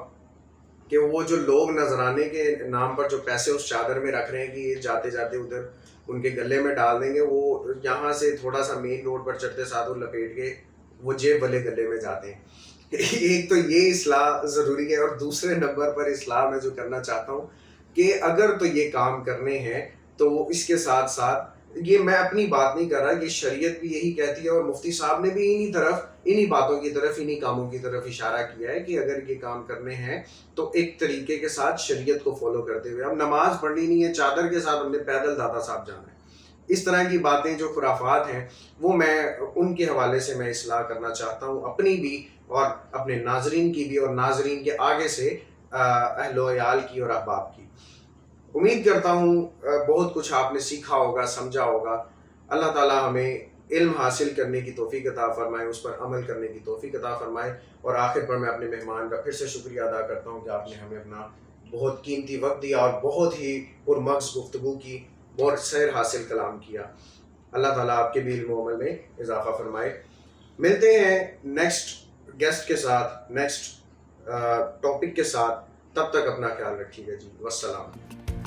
کہ وہ جو لوگ نذرانے کے نام پر جو پیسے اس چادر میں رکھ رہے ہیں کہ یہ جاتے جاتے ادھر ان کے گلے میں ڈال دیں گے، وہ یہاں سے تھوڑا سا مین روڈ پر چڑھتے ساتھ وہ لپیٹ کے وہ جیب والے گلے میں جاتے ہیں. ایک تو یہ اصلاح ضروری ہے، اور دوسرے نمبر پر اصلاح میں جو کرنا چاہتا ہوں کہ اگر تو یہ کام کرنے ہیں تو وہ اس کے ساتھ ساتھ یہ میں اپنی بات نہیں کر رہا، یہ شریعت بھی یہی کہتی ہے، اور مفتی صاحب نے بھی انہی باتوں کی طرف، انہی کاموں کی طرف اشارہ کیا ہے کہ اگر یہ کام کرنے ہیں تو ایک طریقے کے ساتھ شریعت کو فالو کرتے ہوئے. اب نماز پڑھنی نہیں ہے چادر کے ساتھ، ہم نے پیدل دادا صاحب جانا ہے. اس طرح کی باتیں جو خرافات ہیں وہ میں ان کے حوالے سے میں اصلاح کرنا چاہتا ہوں، اپنی بھی اور اپنے ناظرین کی بھی، اور ناظرین کے آگے سے اہل و عیال کی اور احباب کی. امید کرتا ہوں بہت کچھ آپ نے سیکھا ہوگا، سمجھا ہوگا. اللہ تعالیٰ ہمیں علم حاصل کرنے کی توفیق عطا فرمائے، اس پر عمل کرنے کی توفیق عطا فرمائے. اور آخر پر میں اپنے مہمان کا پھر سے شکریہ ادا کرتا ہوں کہ آپ نے ہمیں اپنا بہت قیمتی وقت دیا اور بہت ہی پرمغز گفتگو کی، بہت سیر حاصل کلام کیا. اللہ تعالیٰ آپ کے بھی علم و عمل میں اضافہ فرمائے. ملتے ہیں نیکسٹ گیسٹ کے ساتھ، نیکسٹ ٹاپک کے ساتھ. تب تک اپنا خیال رکھیے گا جی. والسلام.